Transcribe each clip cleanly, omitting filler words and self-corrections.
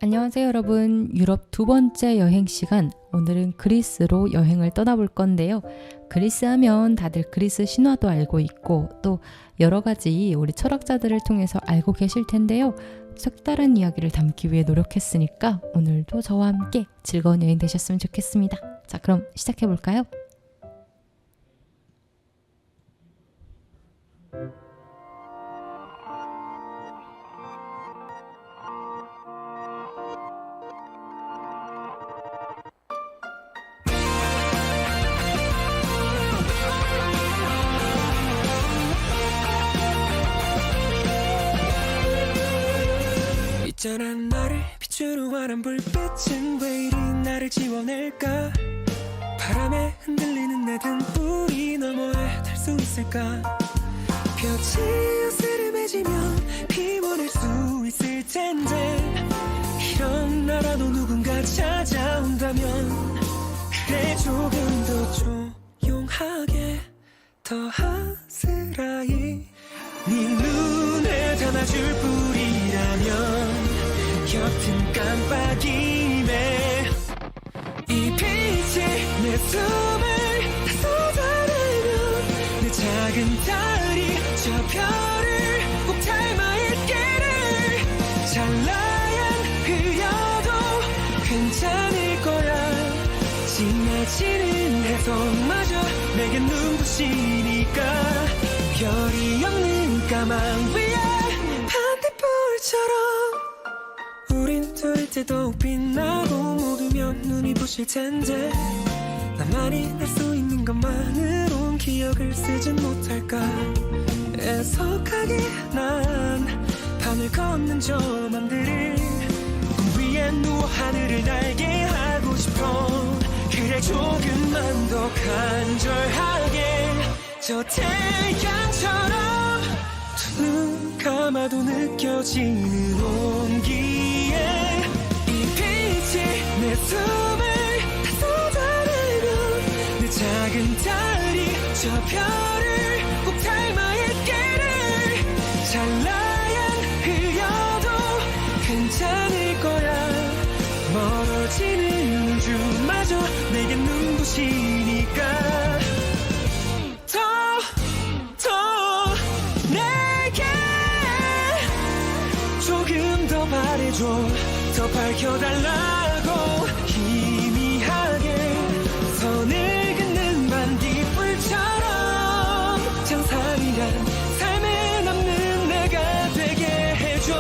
안녕하세요 여러분. 유럽 두 번째 여행 시간, 오늘은 그리스로 여행을 떠나볼 건데요. 그리스 하면 다들 그리스 신화도 알고 있고 또 여러 가지 우리 철학자들을 통해서 알고 계실 텐데요. 색다른 이야기를 담기 위해 노력했으니까 오늘도 저와 함께 즐거운 여행 되셨으면 좋겠습니다. 자, 그럼 시작해 볼까요? 있잖아, 나를 비추는 환한 불빛은 왜 이리 나를 지워낼까? 바람에 흔들리는 내 등불이 너머에 달 수 있을까? 볕이 어스름해지면 피곤할 수 있을 텐데 이런 나라도 누군가 찾아온다면 그래, 조금 더 조용하게, 더 아스라이 네 눈에 담아줄 뿐이라면 옅은 깜빡임에 이 빛이 내 숨을 다 쏟아내면 내 작은 달이 저 별을 꼭 닮아 있기를. 찬란한 흐려도 괜찮을 거야. 지나치는 해성마저 내게 눈부시니까 별이 없는 까만 위에 반딧불처럼 우린 둘 때 더욱 빛나고 모두면 눈이 부실 텐데 나만이 날 수 있는 것만으론 기억을 쓰진 못할까. 애석하게 난 밤을 걷는 저 맘들을 꿈 위에 누워 하늘을 날게 하고 싶어. 그래, 조금만 더 간절하게 저 태양처럼 두 눈 감아도 느껴지는 온기에 이 빛이 내 숨을 다 쏟아내면 내 작은 달이 저 별을 꼭 닮아 있기를. 찬란한 흐려도 괜찮을 거야. 멀어지는 우주마저 내게 눈부시니까 조금 더 말해줘, 더 밝혀달라고. 희미하게 선을 긋는 반딧불처럼 장상이란 삶에 남는 내가 되게 해줘.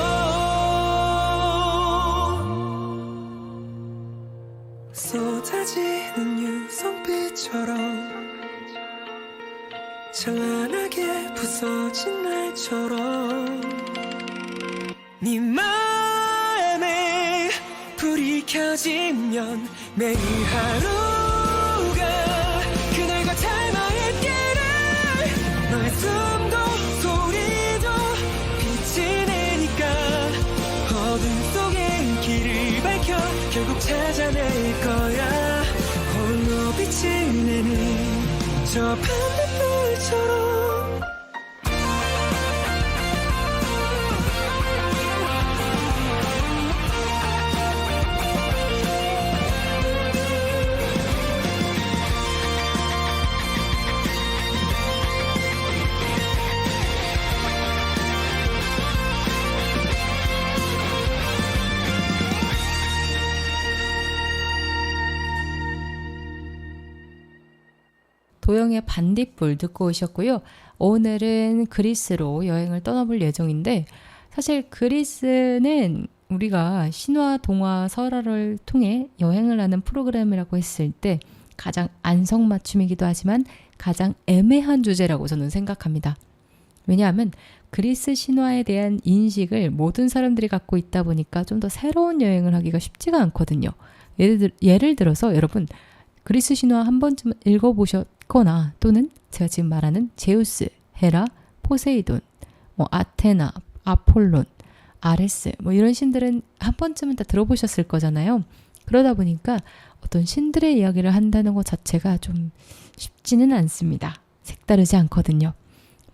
쏟아지는 유성빛처럼 찬란하게 부서진 날처럼 네 마음에 불이 켜지면 매일 하루가 그날과 닮아 있기를. 너의 숨도 소리도 빛이 내니까 어둠 속에 길을 밝혀 결국 찾아낼 거야. 홀로 빛을 내는 저 반딧불처럼. 도영의 반딧불 듣고 오셨고요. 오늘은 그리스로 여행을 떠나볼 예정인데, 사실 그리스는 우리가 신화, 동화, 설화를 통해 여행을 하는 프로그램이라고 했을 때 가장 안성맞춤이기도 하지만 가장 애매한 주제라고 저는 생각합니다. 왜냐하면 그리스 신화에 대한 인식을 모든 사람들이 갖고 있다 보니까 좀 더 새로운 여행을 하기가 쉽지가 않거든요. 예를 들어서 여러분, 그리스 신화 한 번쯤 읽어보셨거나 또는 제가 지금 말하는 제우스, 헤라, 포세이돈, 아테나, 아폴론, 아레스 이런 신들은 한 번쯤은 다 들어보셨을 거잖아요. 그러다 보니까 어떤 신들의 이야기를 한다는 것 자체가 좀 쉽지는 않습니다. 색다르지 않거든요.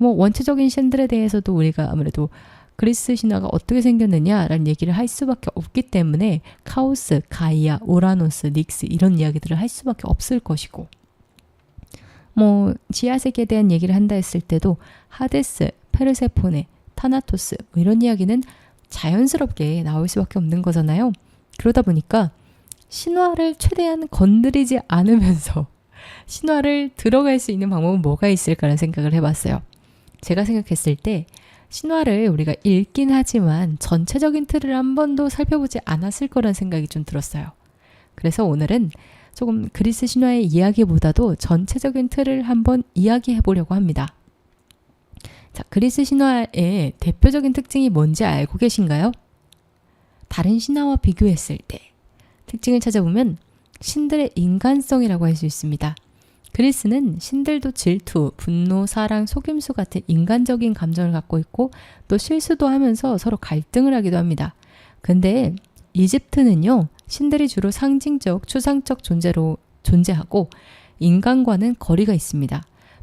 원초적인 신들에 대해서도 우리가 아무래도 그리스 신화가 어떻게 생겼느냐라는 얘기를 할 수밖에 없기 때문에 카오스, 가이아, 우라노스, 닉스 이런 이야기들을 할 수밖에 없을 것이고, 뭐 지하 세계에 대한 얘기를 한다 했을 때도 하데스, 페르세포네, 타나토스 뭐 이런 이야기는 자연스럽게 나올 수밖에 없는 거잖아요. 그러다 보니까 신화를 최대한 건드리지 않으면서 신화를 들어갈 수 있는 방법은 뭐가 있을까라는 생각을 해봤어요. 제가 생각했을 때 신화를 우리가 읽긴 하지만 전체적인 틀을 한 번도 살펴보지 않았을 거란 생각이 좀 들었어요. 그래서 오늘은 조금 그리스 신화의 이야기보다도 전체적인 틀을 한번 이야기해 보려고 합니다. 자, 그리스 신화의 대표적인 특징이 뭔지 알고 계신가요? 다른 신화와 비교했을 때 특징을 찾아보면 신들의 인간성이라고 할 수 있습니다. 그리스는 신들도 질투, 분노, 사랑, 속임수 같은 인간적인 감정을 갖고 있고 또 실수도 하면서 서로 갈등을 하기도 합니다. 근데 이집트는요, 신들이 주로 상징적, 추상적 존재로 존재하고 인간과는 거리가 있습니다.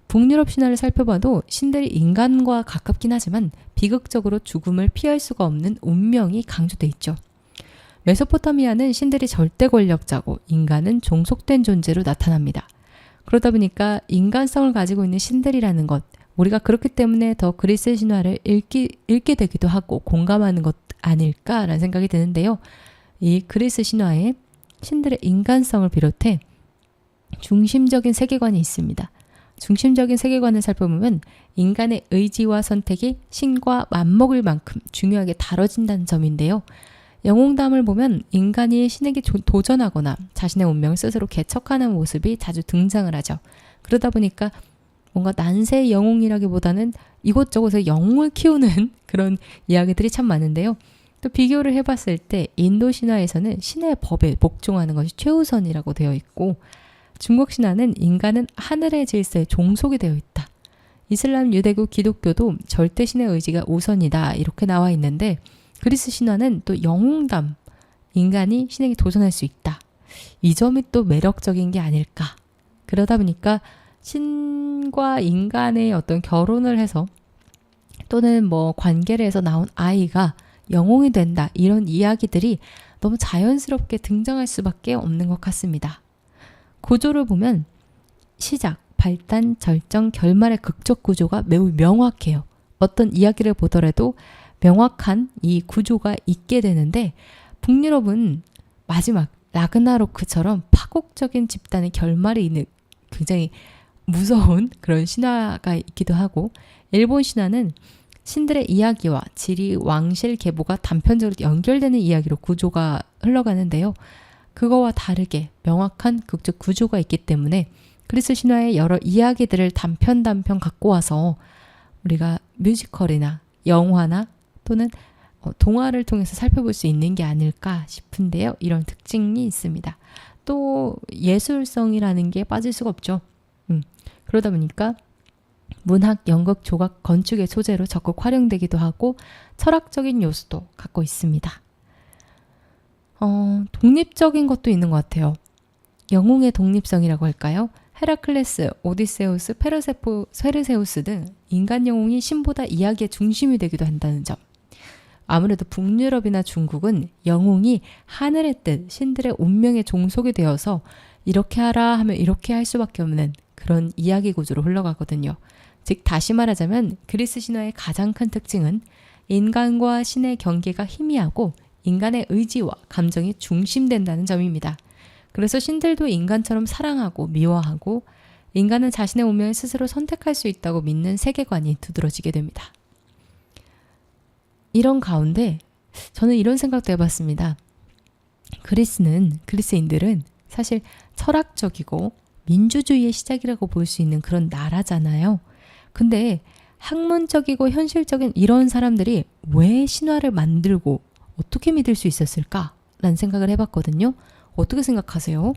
북유럽 신화를 살펴봐도 신들이 인간과 가깝긴 하지만 비극적으로 죽음을 피할 수가 없는 운명이 강조돼 있죠. 메소포타미아는 신들이 절대 권력자고 인간은 종속된 존재로 나타납니다. 그러다 보니까 인간성을 가지고 있는 신들이라는 것, 우리가 그렇기 때문에 더 그리스 신화를 읽게 되기도 하고 공감하는 것 아닐까라는 생각이 드는데요. 이 그리스 신화에 신들의 인간성을 비롯해 중심적인 세계관이 있습니다. 중심적인 세계관을 살펴보면 인간의 의지와 선택이 신과 맞먹을 만큼 중요하게 다뤄진다는 점인데요. 영웅담을 보면 인간이 신에게 도전하거나 자신의 운명을 스스로 개척하는 모습이 자주 등장을 하죠. 그러다 보니까 뭔가 난세의 영웅이라기보다는 이곳저곳에 영웅을 키우는 그런 이야기들이 참 많은데요. 또 비교를 해봤을 때 인도 신화에서는 신의 법에 복종하는 것이 최우선이라고 되어 있고, 중국 신화는 인간은 하늘의 질서에 종속이 되어 있다. 이슬람, 유대교, 기독교도 절대 신의 의지가 우선이다 이렇게 나와 있는데, 그리스 신화는 또 영웅담, 인간이 신에게 도전할 수 있다. 이 점이 또 매력적인 게 아닐까. 그러다 보니까 신과 인간의 어떤 결혼을 해서 또는 뭐 관계를 해서 나온 아이가 영웅이 된다, 이런 이야기들이 너무 자연스럽게 등장할 수밖에 없는 것 같습니다. 구조를 보면 시작, 발단, 절정, 결말의 극적 구조가 매우 명확해요. 어떤 이야기를 보더라도 명확한 이 구조가 있게 되는데, 북유럽은 마지막 라그나로크처럼 파국적인 집단의 결말이 있는 굉장히 무서운 그런 신화가 있기도 하고, 일본 신화는 신들의 이야기와 지리, 왕실, 계보가 단편적으로 연결되는 이야기로 구조가 흘러가는데요. 그거와 다르게 명확한 극적 구조가 있기 때문에 그리스 신화의 여러 이야기들을 단편 갖고 와서 우리가 뮤지컬이나 영화나 또는 동화를 통해서 살펴볼 수 있는 게 아닐까 싶은데요. 이런 특징이 있습니다. 또 예술성이라는 게 빠질 수가 없죠. 그러다 보니까 문학, 연극, 조각, 건축의 소재로 적극 활용되기도 하고 철학적인 요소도 갖고 있습니다. 독립적인 것도 있는 것 같아요. 영웅의 독립성이라고 할까요? 헤라클레스, 오디세우스, 페르세우스 등 인간 영웅이 신보다 이야기의 중심이 되기도 한다는 점. 아무래도 북유럽이나 중국은 영웅이 하늘의 뜻, 신들의 운명에 종속이 되어서 이렇게 하라 하면 이렇게 할 수밖에 없는 그런 이야기 구조로 흘러가거든요. 즉 다시 말하자면 그리스 신화의 가장 큰 특징은 인간과 신의 경계가 희미하고 인간의 의지와 감정이 중심된다는 점입니다. 그래서 신들도 인간처럼 사랑하고 미워하고 인간은 자신의 운명을 스스로 선택할 수 있다고 믿는 세계관이 두드러지게 됩니다. 이런 가운데 저는 이런 생각도 해봤습니다. 그리스인들은 사실 철학적이고 민주주의의 시작이라고 볼 수 있는 그런 나라잖아요. 근데 학문적이고 현실적인 이런 사람들이 왜 신화를 만들고 어떻게 믿을 수 있었을까? 라는 생각을 해봤거든요. 어떻게 생각하세요?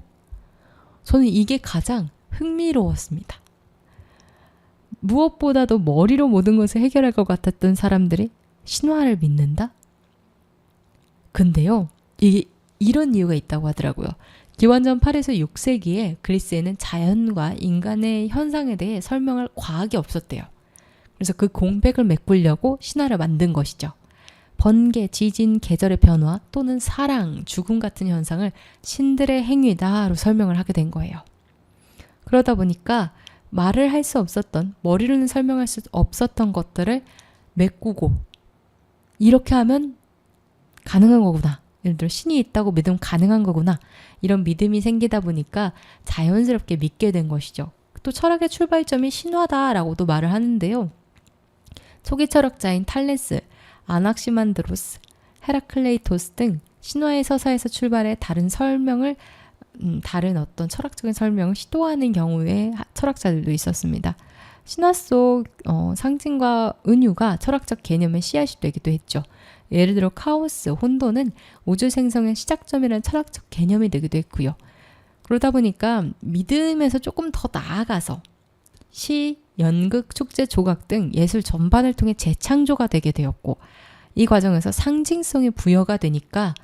저는 이게 가장 흥미로웠습니다. 무엇보다도 머리로 모든 것을 해결할 것 같았던 사람들이 신화를 믿는다? 근데요, 이게 이런 이유가 있다고 하더라고요. 기원전 8에서 6세기에 그리스에는 자연과 인간의 현상에 대해 설명할 과학이 없었대요. 그래서 그 공백을 메꾸려고 신화를 만든 것이죠. 번개, 지진, 계절의 변화 또는 사랑, 죽음 같은 현상을 신들의 행위다로 설명을 하게 된 거예요. 그러다 보니까 말을 할 수 없었던, 머리로는 설명할 수 없었던 것들을 메꾸고 이렇게 하면 가능한 거구나. 예를 들어 신이 있다고 믿으면 가능한 거구나. 이런 믿음이 생기다 보니까 자연스럽게 믿게 된 것이죠. 또 철학의 출발점이 신화다라고도 말을 하는데요. 초기 철학자인 탈레스, 아낙시만드로스, 헤라클레이토스 등 신화의 서사에서 출발해 다른 어떤 철학적인 설명을 시도하는 경우에 철학자들도 있었습니다. 신화 속 상징과 은유가 철학적 개념의 씨앗이 되기도 했죠. 예를 들어 카오스, 혼돈은 우주 생성의 시작점이라는 철학적 개념이 되기도 했고요. 그러다 보니까 믿음에서 조금 더 나아가서 시, 연극, 축제, 조각 등 예술 전반을 통해 재창조가 되게 되었고 이 과정에서 상징성이 부여가 되니까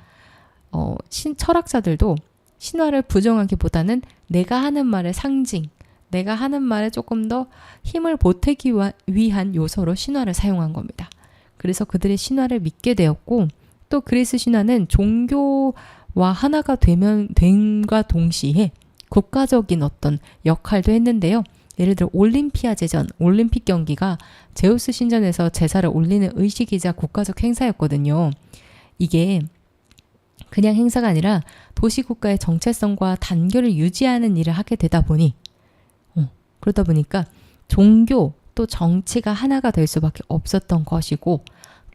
철학자들도 신화를 부정하기보다는 내가 하는 말의 상징, 내가 하는 말에 조금 더 힘을 보태기 위한 요소로 신화를 사용한 겁니다. 그래서 그들의 신화를 믿게 되었고 또 그리스 신화는 종교와 하나가 됨과 동시에 국가적인 어떤 역할도 했는데요. 예를 들어 올림피아 제전, 올림픽 경기가 제우스 신전에서 제사를 올리는 의식이자 국가적 행사였거든요. 이게 그냥 행사가 아니라 도시국가의 정체성과 단결을 유지하는 일을 하게 되다 보니 그러다 보니까 종교 또 정치가 하나가 될 수밖에 없었던 것이고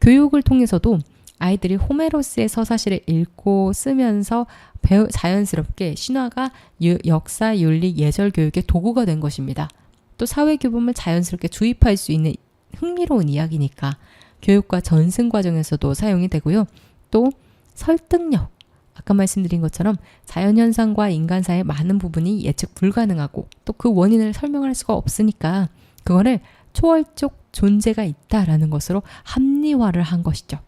교육을 통해서도 아이들이 호메로스의 서사시를 읽고 쓰면서 자연스럽게 신화가 역사, 윤리, 예절 교육의 도구가 된 것입니다. 또 사회교범을 자연스럽게 주입할 수 있는 흥미로운 이야기니까 교육과 전승 과정에서도 사용이 되고요. 또 설득력, 아까 말씀드린 것처럼 자연현상과 인간 사이의 많은 부분이 예측 불가능하고 또 그 원인을 설명할 수가 없으니까 그거를 초월적 존재가 있다라는 것으로 합리화를 한 것이죠.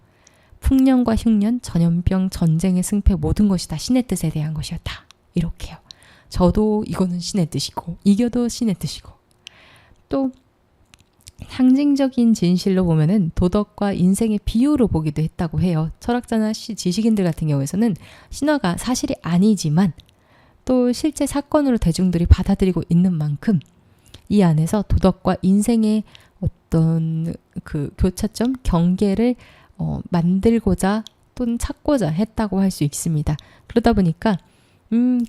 풍년과 흉년, 전염병, 전쟁의 승패 모든 것이 다 신의 뜻에 대한 것이었다. 이렇게요. 저도 이거는 신의 뜻이고 이겨도 신의 뜻이고 또 상징적인 진실로 보면은 도덕과 인생의 비유로 보기도 했다고 해요. 철학자나 지식인들 같은 경우에서는 신화가 사실이 아니지만 또 실제 사건으로 대중들이 받아들이고 있는 만큼 이 안에서 도덕과 인생의 어떤 그 교차점, 경계를 만들고자 또는 찾고자 했다고 할 수 있습니다. 그러다 보니까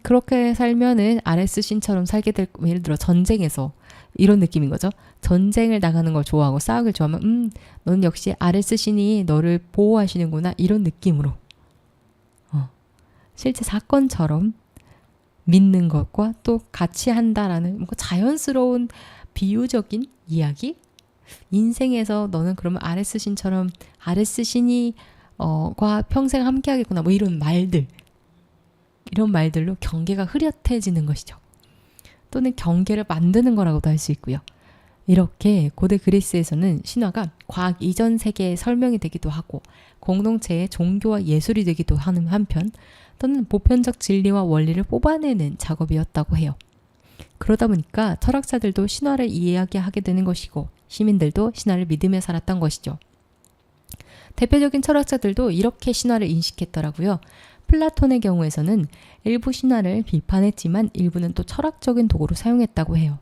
그렇게 살면은 아레스 신처럼 살게 될, 예를 들어 전쟁에서 이런 느낌인 거죠. 전쟁을 나가는 걸 좋아하고 싸우길 좋아하면 넌 역시 아레스 신이 너를 보호하시는구나 이런 느낌으로 실제 사건처럼 믿는 것과 또 같이 한다라는 뭔가 자연스러운 비유적인 이야기? 인생에서 너는 그러면 아레스 신처럼 아레스 신이 과 평생 함께 하겠구나 뭐 이런 말들로 경계가 흐릿해지는 것이죠. 또는 경계를 만드는 거라고도 할 수 있고요. 이렇게 고대 그리스에서는 신화가 과학 이전 세계의 설명이 되기도 하고 공동체의 종교와 예술이 되기도 하는 한편 또는 보편적 진리와 원리를 뽑아내는 작업이었다고 해요. 그러다 보니까 철학자들도 신화를 이해하게 되는 것이고 시민들도 신화를 믿으며 살았던 것이죠. 대표적인 철학자들도 이렇게 신화를 인식했더라고요. 플라톤의 경우에서는 일부 신화를 비판했지만 일부는 또 철학적인 도구로 사용했다고 해요.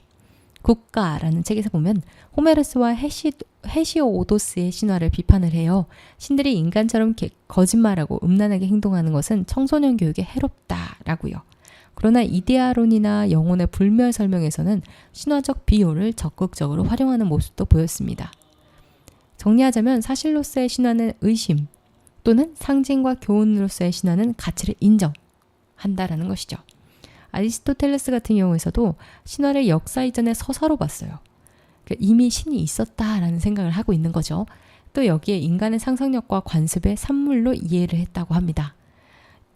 국가라는 책에서 보면 호메로스와 헤시오도스의 신화를 비판을 해요. 신들이 인간처럼 거짓말하고 음란하게 행동하는 것은 청소년 교육에 해롭다라고요. 그러나 이데아론이나 영혼의 불멸 설명에서는 신화적 비유를 적극적으로 활용하는 모습도 보였습니다. 정리하자면 사실로서의 신화는 의심 또는 상징과 교훈으로서의 신화는 가치를 인정한다라는 것이죠. 아리스토텔레스 같은 경우에서도 신화를 역사 이전의 서사로 봤어요. 그러니까 이미 신이 있었다라는 생각을 하고 있는 거죠. 또 여기에 인간의 상상력과 관습의 산물로 이해를 했다고 합니다.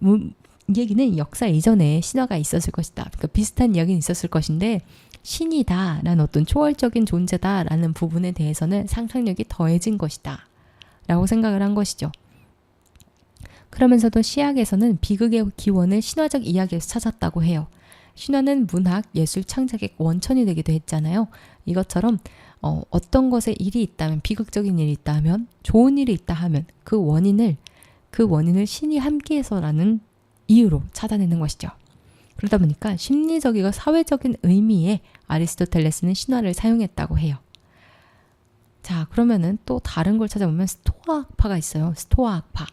이 얘기는 역사 이전에 신화가 있었을 것이다. 그러니까 비슷한 이야기는 있었을 것인데 신이다라는 어떤 초월적인 존재다라는 부분에 대해서는 상상력이 더해진 것이다 라고 생각을 한 것이죠. 그러면서도 시학에서는 비극의 기원을 신화적 이야기에서 찾았다고 해요. 신화는 문학, 예술, 창작의 원천이 되기도 했잖아요. 이것처럼 어떤 것에 일이 있다면, 비극적인 일이 있다면, 좋은 일이 있다 하면 그 원인을 신이 함께해서라는 이유로 찾아내는 것이죠. 그러다 보니까 심리적이고 사회적인 의미의 아리스토텔레스는 신화를 사용했다고 해요. 자, 그러면은 또 다른 걸 찾아보면 스토아학파가 있어요. 스토아학파.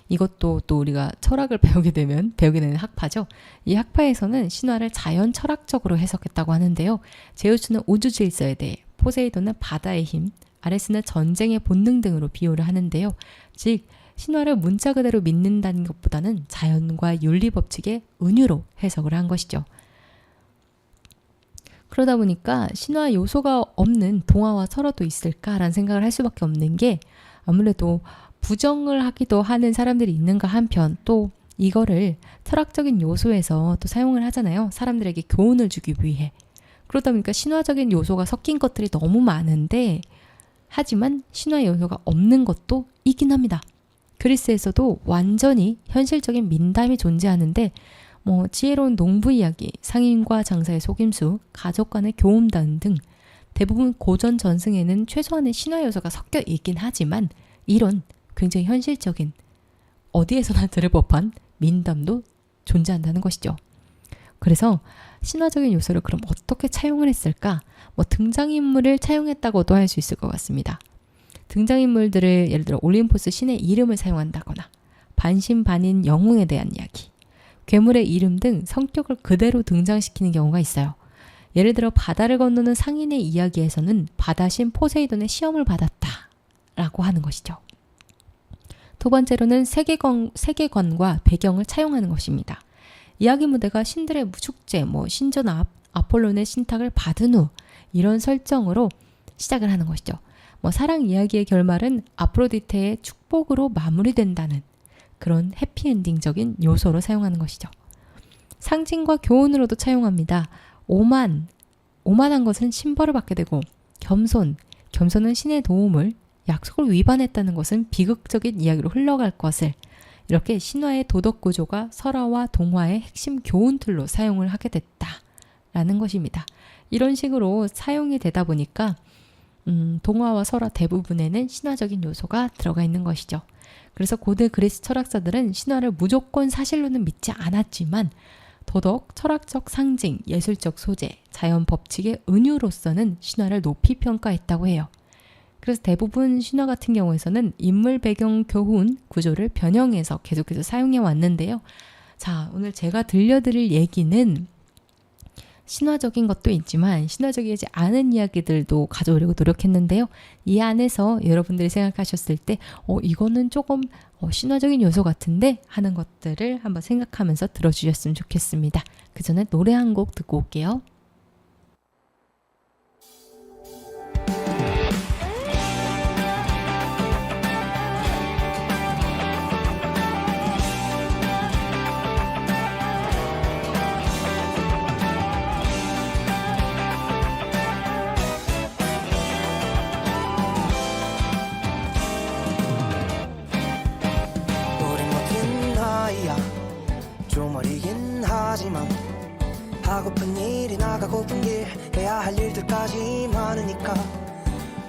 이것도 또 우리가 철학을 배우게 되는 학파죠. 이 학파에서는 신화를 자연 철학적으로 해석했다고 하는데요. 제우스는 우주 질서에 대해, 포세이돈은 바다의 힘, 아레스는 전쟁의 본능 등으로 비유를 하는데요. 즉 신화를 문자 그대로 믿는다는 것보다는 자연과 윤리 법칙의 은유로 해석을 한 것이죠. 그러다 보니까 신화 요소가 없는 동화와 설화도 있을까라는 생각을 할 수밖에 없는 게, 아무래도 부정을 하기도 하는 사람들이 있는가 한편, 또 이거를 철학적인 요소에서 또 사용을 하잖아요. 사람들에게 교훈을 주기 위해. 그러다 보니까 신화적인 요소가 섞인 것들이 너무 많은데, 하지만 신화 요소가 없는 것도 있긴 합니다. 그리스에서도 완전히 현실적인 민담이 존재하는데, 지혜로운 농부 이야기, 상인과 장사의 속임수, 가족 간의 교훈단 등 대부분 고전 전승에는 최소한의 신화 요소가 섞여 있긴 하지만, 이런 굉장히 현실적인, 어디에서나 들을 법한 민담도 존재한다는 것이죠. 그래서 신화적인 요소를 그럼 어떻게 차용을 했을까? 등장인물을 차용했다고도 할 수 있을 것 같습니다. 등장인물들을 예를 들어 올림포스 신의 이름을 사용한다거나, 반신반인 영웅에 대한 이야기, 괴물의 이름 등 성격을 그대로 등장시키는 경우가 있어요. 예를 들어 바다를 건너는 상인의 이야기에서는 바다신 포세이돈의 시험을 받았다라고 하는 것이죠. 두 번째로는 세계관과 배경을 차용하는 것입니다. 이야기 무대가 신들의 축제, 신전 앞, 아폴론의 신탁을 받은 후 이런 설정으로 시작을 하는 것이죠. 사랑 이야기의 결말은 아프로디테의 축복으로 마무리된다는 그런 해피엔딩적인 요소로 사용하는 것이죠. 상징과 교훈으로도 차용합니다. 오만한 것은 신벌을 받게 되고, 겸손은 신의 도움을, 약속을 위반했다는 것은 비극적인 이야기로 흘러갈 것을, 이렇게 신화의 도덕 구조가 설화와 동화의 핵심 교훈 툴로 사용을 하게 됐다라는 것입니다. 이런 식으로 사용이 되다 보니까 동화와 설화 대부분에는 신화적인 요소가 들어가 있는 것이죠. 그래서 고대 그리스 철학자들은 신화를 무조건 사실로는 믿지 않았지만, 도덕, 철학적 상징, 예술적 소재, 자연 법칙의 은유로서는 신화를 높이 평가했다고 해요. 그래서 대부분 신화 같은 경우에서는 인물 배경 교훈 구조를 변형해서 계속해서 사용해 왔는데요. 자, 오늘 제가 들려드릴 얘기는 신화적인 것도 있지만 신화적이지 않은 이야기들도 가져오려고 노력했는데요. 이 안에서 여러분들이 생각하셨을 때 이거는 조금 신화적인 요소 같은데 하는 것들을 한번 생각하면서 들어주셨으면 좋겠습니다. 그 전에 노래 한 곡 듣고 올게요. 좀 어리긴 하지만 하고픈 일이 나가고픈 길 해야 할 일들까지 많으니까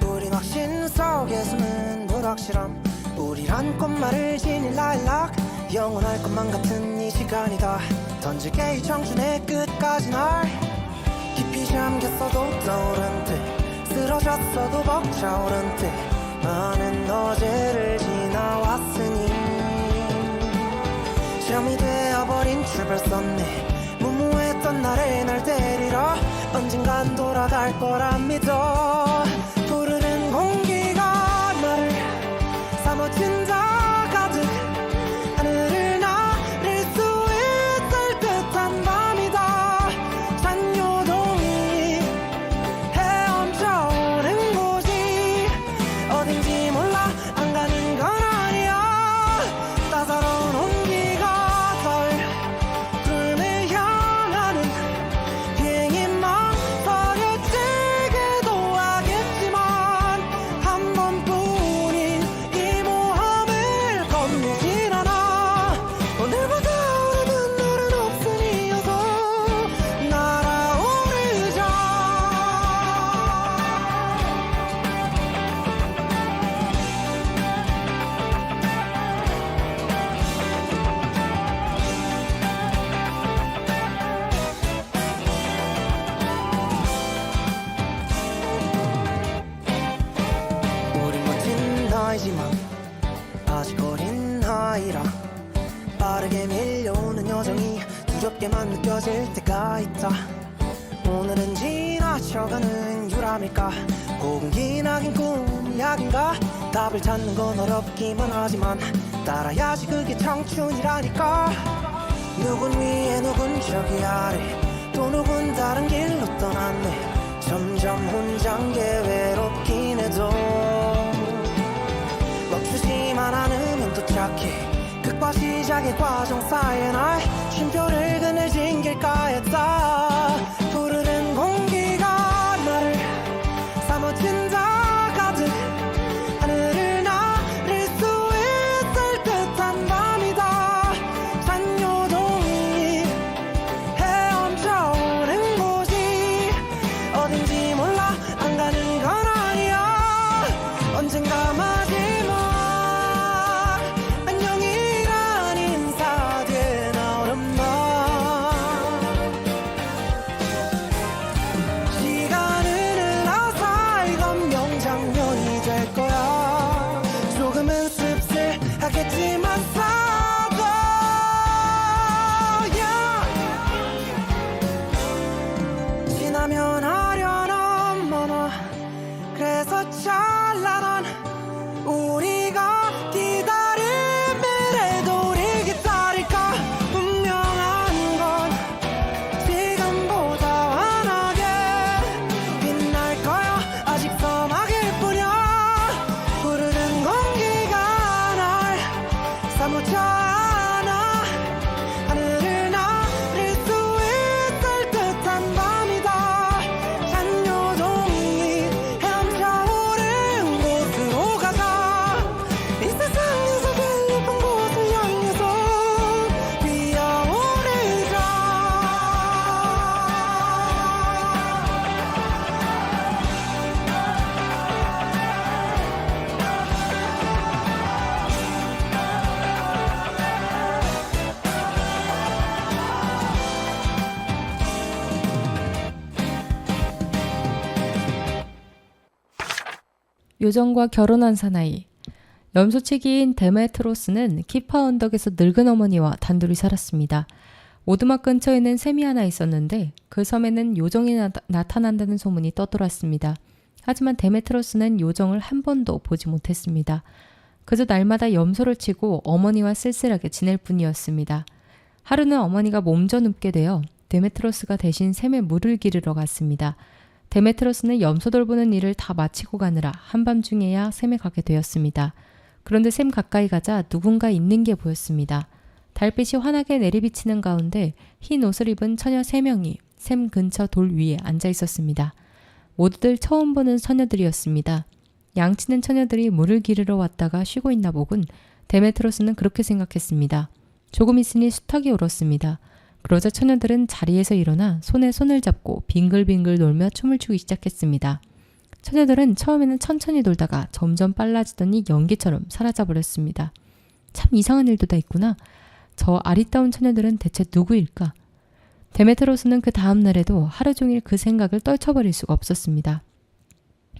우린 확신 속에 숨은 불확실함 우리란 꽃말을 지닌 라일락 영원할 것만 같은 이 시간이다 던질게 이 청춘의 끝까지 날 깊이 잠겼어도 떠오른 듯 쓰러졌어도 벅차오른 듯 많은 어제를 지나왔으니 시험이 되어버린 출발선네 무모했던 나를 날 데리러 언젠간 돌아갈 거라 믿어 부르는 공기가 나를 사무친다 가득 하늘을 나를 수 있을 듯한 밤이다 산요동이 헤엄쳐오는 곳이 어딘지 몰라 안 가는 건 아니야 따사로운 온기가 덜 향하는 비행이 망설여지기도 하겠지만 두렵게만 느껴질 때가 있다. 오늘은 지나쳐가는 유람일까, 혹은 기나긴 꿈이 약인가. 답을 찾는 건 어렵기만 하지만 따라야지 그게 청춘이라니까. 누군 위에 누군 저기 아래, 또 누군 다른 길로 떠났네. 점점 혼자인 게 외롭긴 해도 멈추지만 않으면 도착해. 끝과 시작의 과정 사이에 날 쉼표를 그늘진 길가에 다 푸르른 공기가 나를 사무친다 가득. 하늘을 나를 수 있을 듯한 밤이다. 산요동이 헤엄쳐오는 곳이 어딘지 몰라. 안 가는 건 아니야. 언젠가 마지막 안녕이란 인사 뒤에 나오는 말. 시간은 흘러서 이건 명장면이 될 거야. 조금은 씁쓸하겠지만 사도 지나면 하려는 만화. 그래서 찬란한 우리가 기다릴 미래도 우리 기다릴까. 분명한 건 지금보다 환하게 빛날 거야. 아직 서막일 뿐이야. 푸르른 공기가 날 사무쳐 안아. 하늘을 나를 수 있을 듯한 밤이다. 산요동이 헤엄쳐오는 곳으로 가자. 이 세상에서 제일 예쁜 곳을 향해서 뛰어오르자. 요정과 결혼한 사나이. 염소치기인 데메트로스는 키파 언덕에서 늙은 어머니와 단둘이 살았습니다. 오두막 근처에는 샘이 하나 있었는데 그 섬에는 요정이 나타난다는 소문이 떠돌았습니다. 하지만 데메트로스는 요정을 한 번도 보지 못했습니다. 그저 날마다 염소를 치고 어머니와 쓸쓸하게 지낼 뿐이었습니다. 하루는 어머니가 몸져 눕게 되어 데메트로스가 대신 샘에 물을 기르러 갔습니다. 데메트로스는 염소 돌보는 일을 다 마치고 가느라 한밤중에야 샘에 가게 되었습니다. 그런데 샘 가까이 가자 누군가 있는 게 보였습니다. 달빛이 환하게 내리비치는 가운데 흰 옷을 입은 처녀 3명이 샘 근처 돌 위에 앉아 있었습니다. 모두들 처음 보는 처녀들이었습니다. 양치는 처녀들이 물을 기르러 왔다가 쉬고 있나 보군. 데메트로스는 그렇게 생각했습니다. 조금 있으니 수탉이 울었습니다. 그러자 처녀들은 자리에서 일어나 손에 손을 잡고 빙글빙글 놀며 춤을 추기 시작했습니다. 처녀들은 처음에는 천천히 돌다가 점점 빨라지더니 연기처럼 사라져버렸습니다. 참 이상한 일도 다 있구나. 저 아리따운 처녀들은 대체 누구일까? 데메트로스는 그 다음 날에도 하루 종일 그 생각을 떨쳐버릴 수가 없었습니다.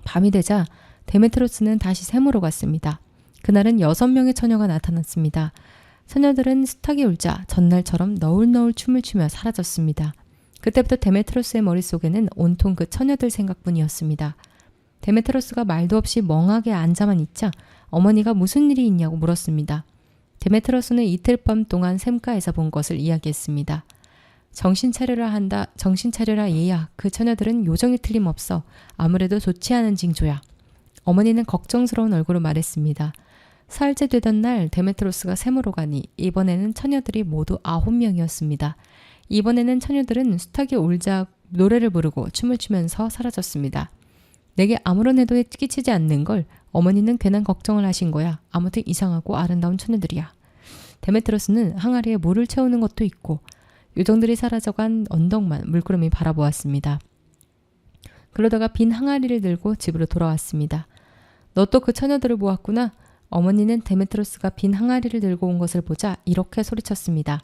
밤이 되자 데메트로스는 다시 샘으로 갔습니다. 그날은 6명의 처녀가 나타났습니다. 처녀들은 수탉이 울자 전날처럼 너울너울 춤을 추며 사라졌습니다. 그때부터 데메트로스의 머릿속에는 온통 그 처녀들 생각뿐이었습니다. 데메트로스가 말도 없이 멍하게 앉아만 있자 어머니가 무슨 일이 있냐고 물었습니다. 데메트로스는 이틀 밤 동안 샘가에서 본 것을 이야기했습니다. 정신 차려라 얘야. 그 처녀들은 요정이 틀림없어. 아무래도 좋지 않은 징조야. 어머니는 걱정스러운 얼굴로 말했습니다. 사흘째 되던 날 데메트로스가 샘으로 가니 이번에는 처녀들이 모두 9명이었습니다. 이번에는 처녀들은 수탉이 울자 노래를 부르고 춤을 추면서 사라졌습니다. 내게 아무런 해도 끼치지 않는 걸 어머니는 괜한 걱정을 하신 거야. 아무튼 이상하고 아름다운 처녀들이야. 데메트로스는 항아리에 물을 채우는 것도 있고 요정들이 사라져간 언덕만 물끄러미 바라보았습니다. 그러다가 빈 항아리를 들고 집으로 돌아왔습니다. 너 또 그 처녀들을 보았구나. 어머니는 데메트로스가 빈 항아리를 들고 온 것을 보자 이렇게 소리쳤습니다.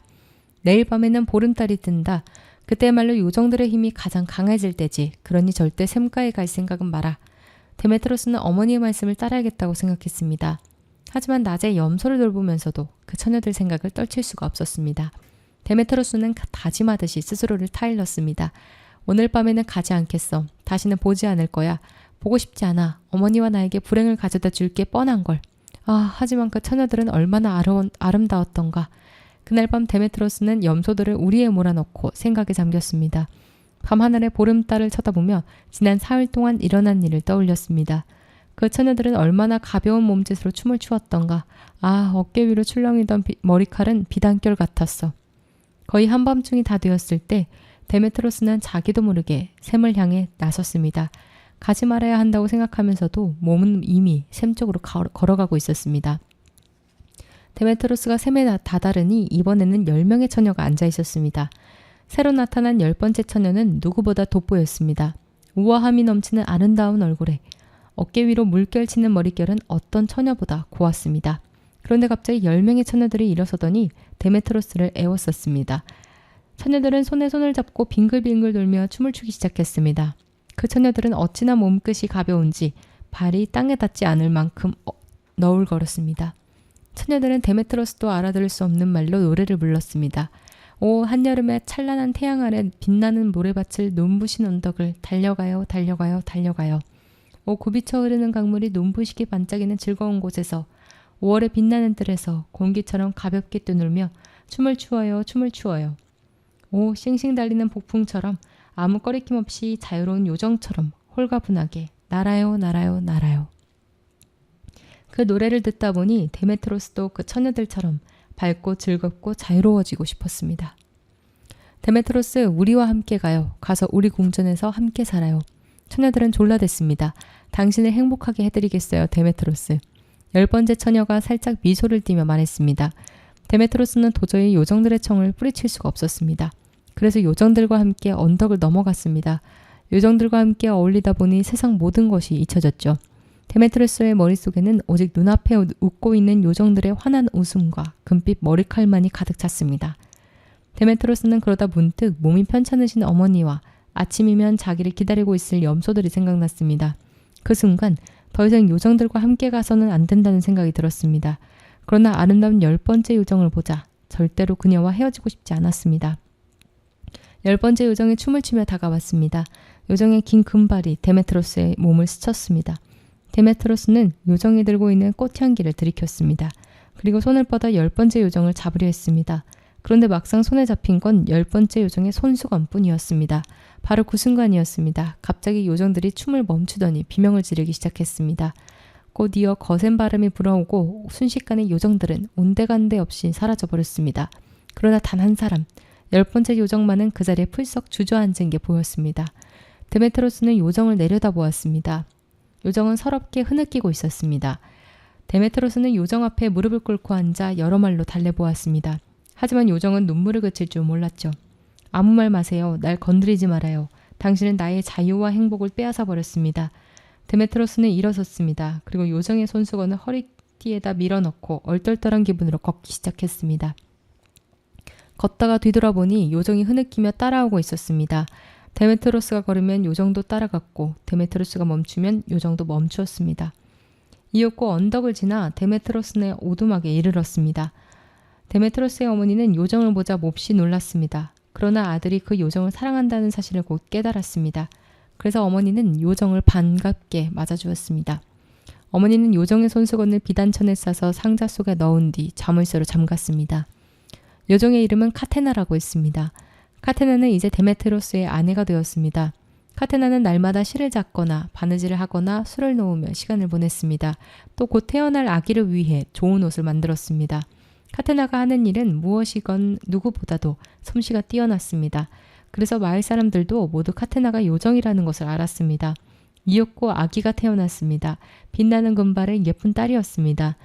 내일 밤에는 보름달이 뜬다. 그때야말로 요정들의 힘이 가장 강해질 때지. 그러니 절대 샘가에 갈 생각은 마라. 데메트로스는 어머니의 말씀을 따라야겠다고 생각했습니다. 하지만 낮에 염소를 돌보면서도 그 처녀들 생각을 떨칠 수가 없었습니다. 데메트로스는 다짐하듯이 스스로를 타일렀습니다. 오늘 밤에는 가지 않겠어. 다시는 보지 않을 거야. 보고 싶지 않아. 어머니와 나에게 불행을 가져다 줄 게 뻔한 걸. 하지만 그 처녀들은 얼마나 아름다웠던가. 그날 밤 데메트로스는 염소들을 우리에 몰아넣고 생각에 잠겼습니다. 밤하늘의 보름달을 쳐다보며 지난 사흘 동안 일어난 일을 떠올렸습니다. 그 처녀들은 얼마나 가벼운 몸짓으로 춤을 추었던가. 어깨 위로 출렁이던 머리칼은 비단결 같았어. 거의 한밤중이 다 되었을 때 데메트로스는 자기도 모르게 샘을 향해 나섰습니다. 가지 말아야 한다고 생각하면서도 몸은 이미 샘 쪽으로 걸어가고 있었습니다. 데메트로스가 샘에 다다르니 이번에는 10명의 처녀가 앉아 있었습니다. 새로 나타난 10번째 처녀는 누구보다 돋보였습니다. 우아함이 넘치는 아름다운 얼굴에 어깨 위로 물결 치는 머릿결은 어떤 처녀보다 고왔습니다. 그런데 갑자기 10명의 처녀들이 일어서더니 데메트로스를 애웠었습니다. 처녀들은 손에 손을 잡고 빙글빙글 돌며 춤을 추기 시작했습니다. 그 처녀들은 어찌나 몸끝이 가벼운지 발이 땅에 닿지 않을 만큼 너울거렸습니다. 처녀들은 데메트로스도 알아들을 수 없는 말로 노래를 불렀습니다. 한여름의 찬란한 태양 아래 빛나는 모래밭을 눈부신 언덕을 달려가요, 달려가요, 달려가요. 굽이쳐 흐르는 강물이 눈부시게 반짝이는 즐거운 곳에서 5월의 빛나는 뜰에서 공기처럼 가볍게 뛰놀며 춤을 추어요, 춤을 추어요. 싱싱 달리는 폭풍처럼 아무 꺼리낌 없이 자유로운 요정처럼 홀가분하게 날아요, 날아요, 날아요. 그 노래를 듣다 보니 데메트로스도 그 처녀들처럼 밝고 즐겁고 자유로워지고 싶었습니다. 데메트로스, 우리와 함께 가요. 가서 우리 궁전에서 함께 살아요. 처녀들은 졸라댔습니다. 당신을 행복하게 해드리겠어요, 데메트로스. 10번째 처녀가 살짝 미소를 띠며 말했습니다. 데메트로스는 도저히 요정들의 청을 뿌리칠 수가 없었습니다. 그래서 요정들과 함께 언덕을 넘어갔습니다. 요정들과 함께 어울리다 보니 세상 모든 것이 잊혀졌죠. 데메트로스의 머릿속에는 오직 눈앞에 웃고 있는 요정들의 환한 웃음과 금빛 머리칼만이 가득 찼습니다. 데메트로스는 그러다 문득 몸이 편찮으신 어머니와 아침이면 자기를 기다리고 있을 염소들이 생각났습니다. 그 순간 더 이상 요정들과 함께 가서는 안 된다는 생각이 들었습니다. 그러나 아름다운 10번째 요정을 보자 절대로 그녀와 헤어지고 싶지 않았습니다. 10번째 요정이 춤을 추며 다가왔습니다. 요정의 긴 금발이 데메트로스의 몸을 스쳤습니다. 데메트로스는 요정이 들고 있는 꽃향기를 들이켰습니다. 그리고 손을 뻗어 10번째 요정을 잡으려 했습니다. 그런데 막상 손에 잡힌 건 10번째 요정의 손수건뿐이었습니다. 바로 그 순간이었습니다. 갑자기 요정들이 춤을 멈추더니 비명을 지르기 시작했습니다. 곧 이어 거센 바람이 불어오고 순식간에 요정들은 온데간데 없이 사라져버렸습니다. 그러나 단 한 사람, 10번째 요정만은 그 자리에 풀썩 주저앉은 게 보였습니다. 데메트로스는 요정을 내려다보았습니다. 요정은 서럽게 흐느끼고 있었습니다. 데메트로스는 요정 앞에 무릎을 꿇고 앉아 여러 말로 달래보았습니다. 하지만 요정은 눈물을 그칠 줄 몰랐죠. 아무 말 마세요. 날 건드리지 말아요. 당신은 나의 자유와 행복을 빼앗아 버렸습니다. 데메트로스는 일어섰습니다. 그리고 요정의 손수건을 허리띠에다 밀어넣고 얼떨떨한 기분으로 걷기 시작했습니다. 걷다가 뒤돌아보니 요정이 흐느끼며 따라오고 있었습니다. 데메트로스가 걸으면 요정도 따라갔고 데메트로스가 멈추면 요정도 멈추었습니다. 이윽고 언덕을 지나 데메트로스의 오두막에 이르렀습니다. 데메트로스의 어머니는 요정을 보자 몹시 놀랐습니다. 그러나 아들이 그 요정을 사랑한다는 사실을 곧 깨달았습니다. 그래서 어머니는 요정을 반갑게 맞아주었습니다. 어머니는 요정의 손수건을 비단천에 싸서 상자 속에 넣은 뒤 자물쇠로 잠갔습니다. 요정의 이름은 카테나라고 했습니다. 카테나는 이제 데메트로스의 아내가 되었습니다. 카테나는 날마다 실을 잡거나 바느질을 하거나 술을 놓으며 시간을 보냈습니다. 또 곧 태어날 아기를 위해 좋은 옷을 만들었습니다. 카테나가 하는 일은 무엇이건 누구보다도 솜씨가 뛰어났습니다. 그래서 마을 사람들도 모두 카테나가 요정이라는 것을 알았습니다. 이윽고 아기가 태어났습니다. 빛나는 금발의 예쁜 딸이었습니다.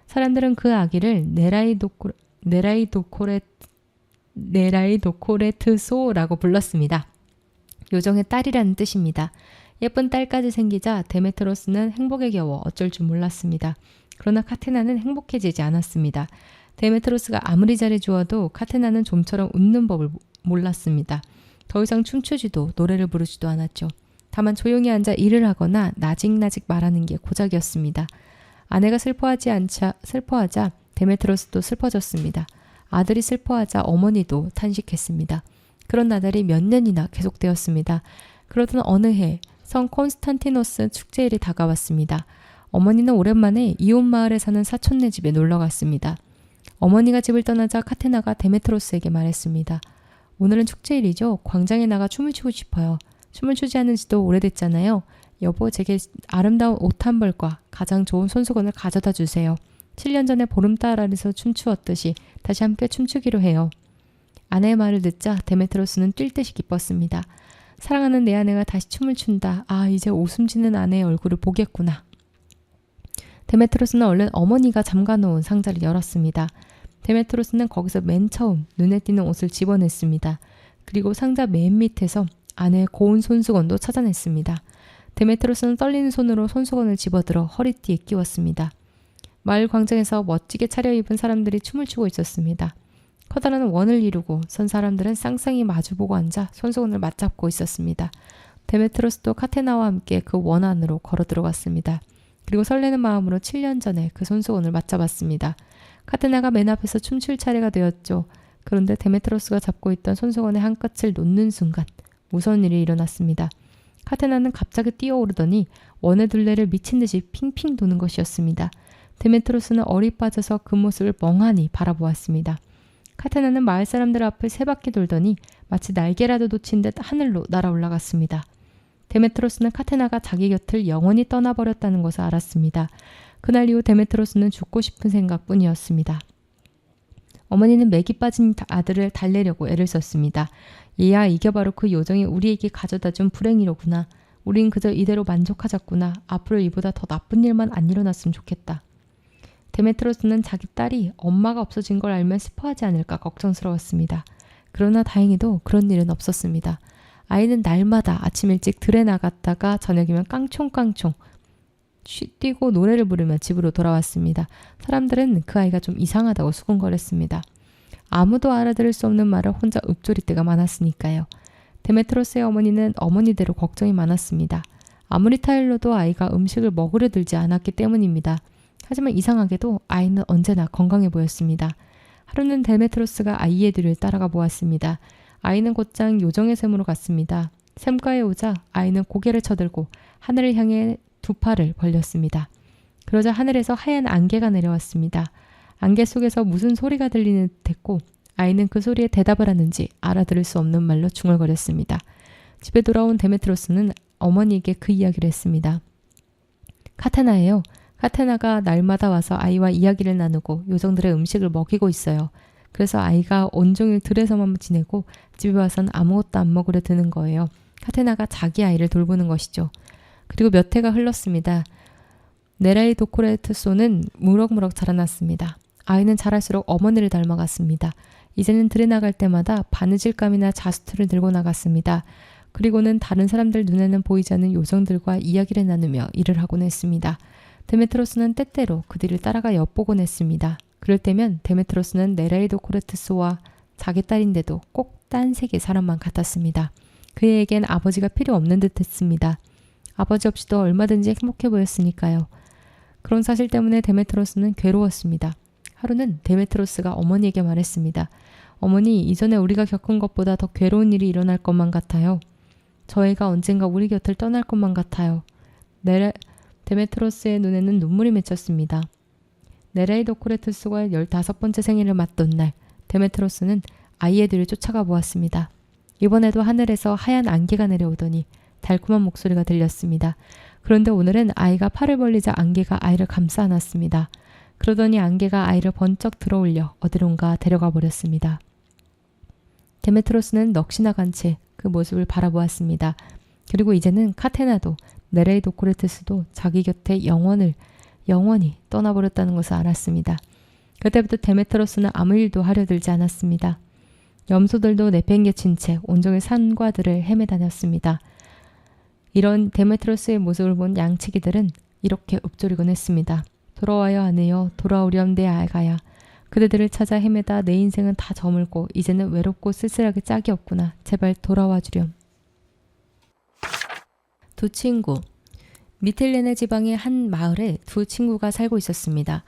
사람들은 그 아기를 네라이도코레트소라고 불렀습니다. 요정의 딸이라는 뜻입니다. 예쁜 딸까지 생기자 데메트로스는 행복에 겨워 어쩔 줄 몰랐습니다. 그러나 카테나는 행복해지지 않았습니다. 데메트로스가 아무리 잘해주어도 카테나는 좀처럼 웃는 법을 몰랐습니다. 더 이상 춤추지도 노래를 부르지도 않았죠. 다만 조용히 앉아 일을 하거나 나직나직 말하는 게 고작이었습니다. 아내가 슬퍼하자 데메트로스도 슬퍼졌습니다. 아들이 슬퍼하자 어머니도 탄식했습니다. 그런 나날이 몇 년이나 계속되었습니다. 그러던 어느 해 성 콘스탄티노스 축제일이 다가왔습니다. 어머니는 오랜만에 이웃 마을에 사는 사촌네 집에 놀러 갔습니다. 어머니가 집을 떠나자 카테나가 데메트로스에게 말했습니다. 오늘은 축제일이죠. 광장에 나가 춤을 추고 싶어요. 춤을 추지 않은 지도 오래됐잖아요. 여보, 제게 아름다운 옷 한 벌과 가장 좋은 손수건을 가져다 주세요. 7년 전에 보름달 아래서 춤추었듯이 다시 함께 춤추기로 해요. 아내의 말을 듣자 데메트로스는 뛸 듯이 기뻤습니다. 사랑하는 내 아내가 다시 춤을 춘다. 아, 이제 오숨지는 아내의 얼굴을 보겠구나. 데메트로스는 얼른 어머니가 잠가놓은 상자를 열었습니다. 데메트로스는 거기서 맨 처음 눈에 띄는 옷을 집어냈습니다. 그리고 상자 맨 밑에서 아내의 고운 손수건도 찾아냈습니다. 데메트로스는 떨리는 손으로 손수건을 집어들어 허리띠에 끼웠습니다. 마을 광장에서 멋지게 차려입은 사람들이 춤을 추고 있었습니다. 커다란 원을 이루고 선 사람들은 쌍쌍이 마주보고 앉아 손수건을 맞잡고 있었습니다. 데메트로스도 카테나와 함께 그 원 안으로 걸어 들어갔습니다. 그리고 설레는 마음으로 7년 전에 그 손수건을 맞잡았습니다. 카테나가 맨 앞에서 춤출 차례가 되었죠. 그런데 데메트로스가 잡고 있던 손수건의 한 끝을 놓는 순간 무서운 일이 일어났습니다. 카테나는 갑자기 뛰어오르더니 원의 둘레를 미친 듯이 핑핑 도는 것이었습니다. 데메트로스는 얼이 빠져서 그 모습을 멍하니 바라보았습니다. 카테나는 마을 사람들 앞을 세 바퀴 돌더니 마치 날개라도 놓친 듯 하늘로 날아 올라갔습니다. 데메트로스는 카테나가 자기 곁을 영원히 떠나버렸다는 것을 알았습니다. 그날 이후 데메트로스는 죽고 싶은 생각뿐이었습니다. 어머니는 맥이 빠진 아들을 달래려고 애를 썼습니다. 얘야, 이게 바로 그 요정이 우리에게 가져다준 불행이로구나. 우린 그저 이대로 만족하자꾸나. 앞으로 이보다 더 나쁜 일만 안 일어났으면 좋겠다. 데메트로스는 자기 딸이 엄마가 없어진 걸 알면 슬퍼하지 않을까 걱정스러웠습니다. 그러나 다행히도 그런 일은 없었습니다. 아이는 날마다 아침 일찍 들에 나갔다가 저녁이면 깡총깡총 뛰고 노래를 부르며 집으로 돌아왔습니다. 사람들은 그 아이가 좀 이상하다고 수군거렸습니다. 아무도 알아들을 수 없는 말을 혼자 읊조릴 때가 많았으니까요. 데메트로스의 어머니는 어머니대로 걱정이 많았습니다. 아무리 타일러도 아이가 음식을 먹으려 들지 않았기 때문입니다. 하지만 이상하게도 아이는 언제나 건강해 보였습니다. 하루는 데메트로스가 아이의 뒤를 따라가 보았습니다. 아이는 곧장 요정의 샘으로 갔습니다. 샘가에 오자 아이는 고개를 쳐들고 하늘을 향해 두 팔을 벌렸습니다. 그러자 하늘에서 하얀 안개가 내려왔습니다. 안개 속에서 무슨 소리가 들리는 듯했고 아이는 그 소리에 대답을 하는지 알아들을 수 없는 말로 중얼거렸습니다. 집에 돌아온 데메트로스는 어머니에게 그 이야기를 했습니다. 카테나예요. 카테나가 날마다 와서 아이와 이야기를 나누고 요정들의 음식을 먹이고 있어요. 그래서 아이가 온종일 들에서만 지내고 집에 와서는 아무것도 안 먹으려 드는 거예요. 카테나가 자기 아이를 돌보는 것이죠. 그리고 몇 해가 흘렀습니다. 네라이 도코레트소는 무럭무럭 자라났습니다. 아이는 자랄수록 어머니를 닮아갔습니다. 이제는 들에 나갈 때마다 바느질감이나 자수틀을 들고 나갔습니다. 그리고는 다른 사람들 눈에는 보이지 않는 요정들과 이야기를 나누며 일을 하곤 했습니다. 데메트로스는 때때로 그 뒤를 따라가 엿보곤 했습니다. 그럴 때면 데메트로스는 네라이 도코레트소와 자기 딸인데도 꼭 딴 세계 사람만 같았습니다. 그에겐 아버지가 필요 없는 듯 했습니다. 아버지 없이도 얼마든지 행복해 보였으니까요. 그런 사실 때문에 데메트로스는 괴로웠습니다. 하루는 데메트로스가 어머니에게 말했습니다. 어머니, 이전에 우리가 겪은 것보다 더 괴로운 일이 일어날 것만 같아요. 저 애가 언젠가 우리 곁을 떠날 것만 같아요. 데메트로스의 눈에는 눈물이 맺혔습니다. 네라이 도코레트스가 15번째 생일을 맞던 날, 데메트로스는 아이의 뒤를 쫓아가 보았습니다. 이번에도 하늘에서 하얀 안개가 내려오더니 달콤한 목소리가 들렸습니다. 그런데 오늘은 아이가 팔을 벌리자 안개가 아이를 감싸 안았습니다. 그러더니 안개가 아이를 번쩍 들어올려 어디론가 데려가 버렸습니다. 데메트로스는 넋이 나간 채 그 모습을 바라보았습니다. 그리고 이제는 카테나도 네레이 도코레트스도 자기 곁에 영원히 떠나버렸다는 것을 알았습니다. 그때부터 데메트로스는 아무 일도 하려 들지 않았습니다. 염소들도 내팽개친 채 온종일 산과 들을 헤매 다녔습니다. 이런 데메트로스의 모습을 본 양치기들은 이렇게 읊조리곤 했습니다. 돌아와요 아내여, 돌아오렴 내 아가야. 그대들을 찾아 헤매다 내 인생은 다 저물고 이제는 외롭고 쓸쓸하게 짝이 없구나. 제발 돌아와 주렴. 두 친구. 미틀레네 지방의 한 마을에 두 친구가 살고 있었습니다.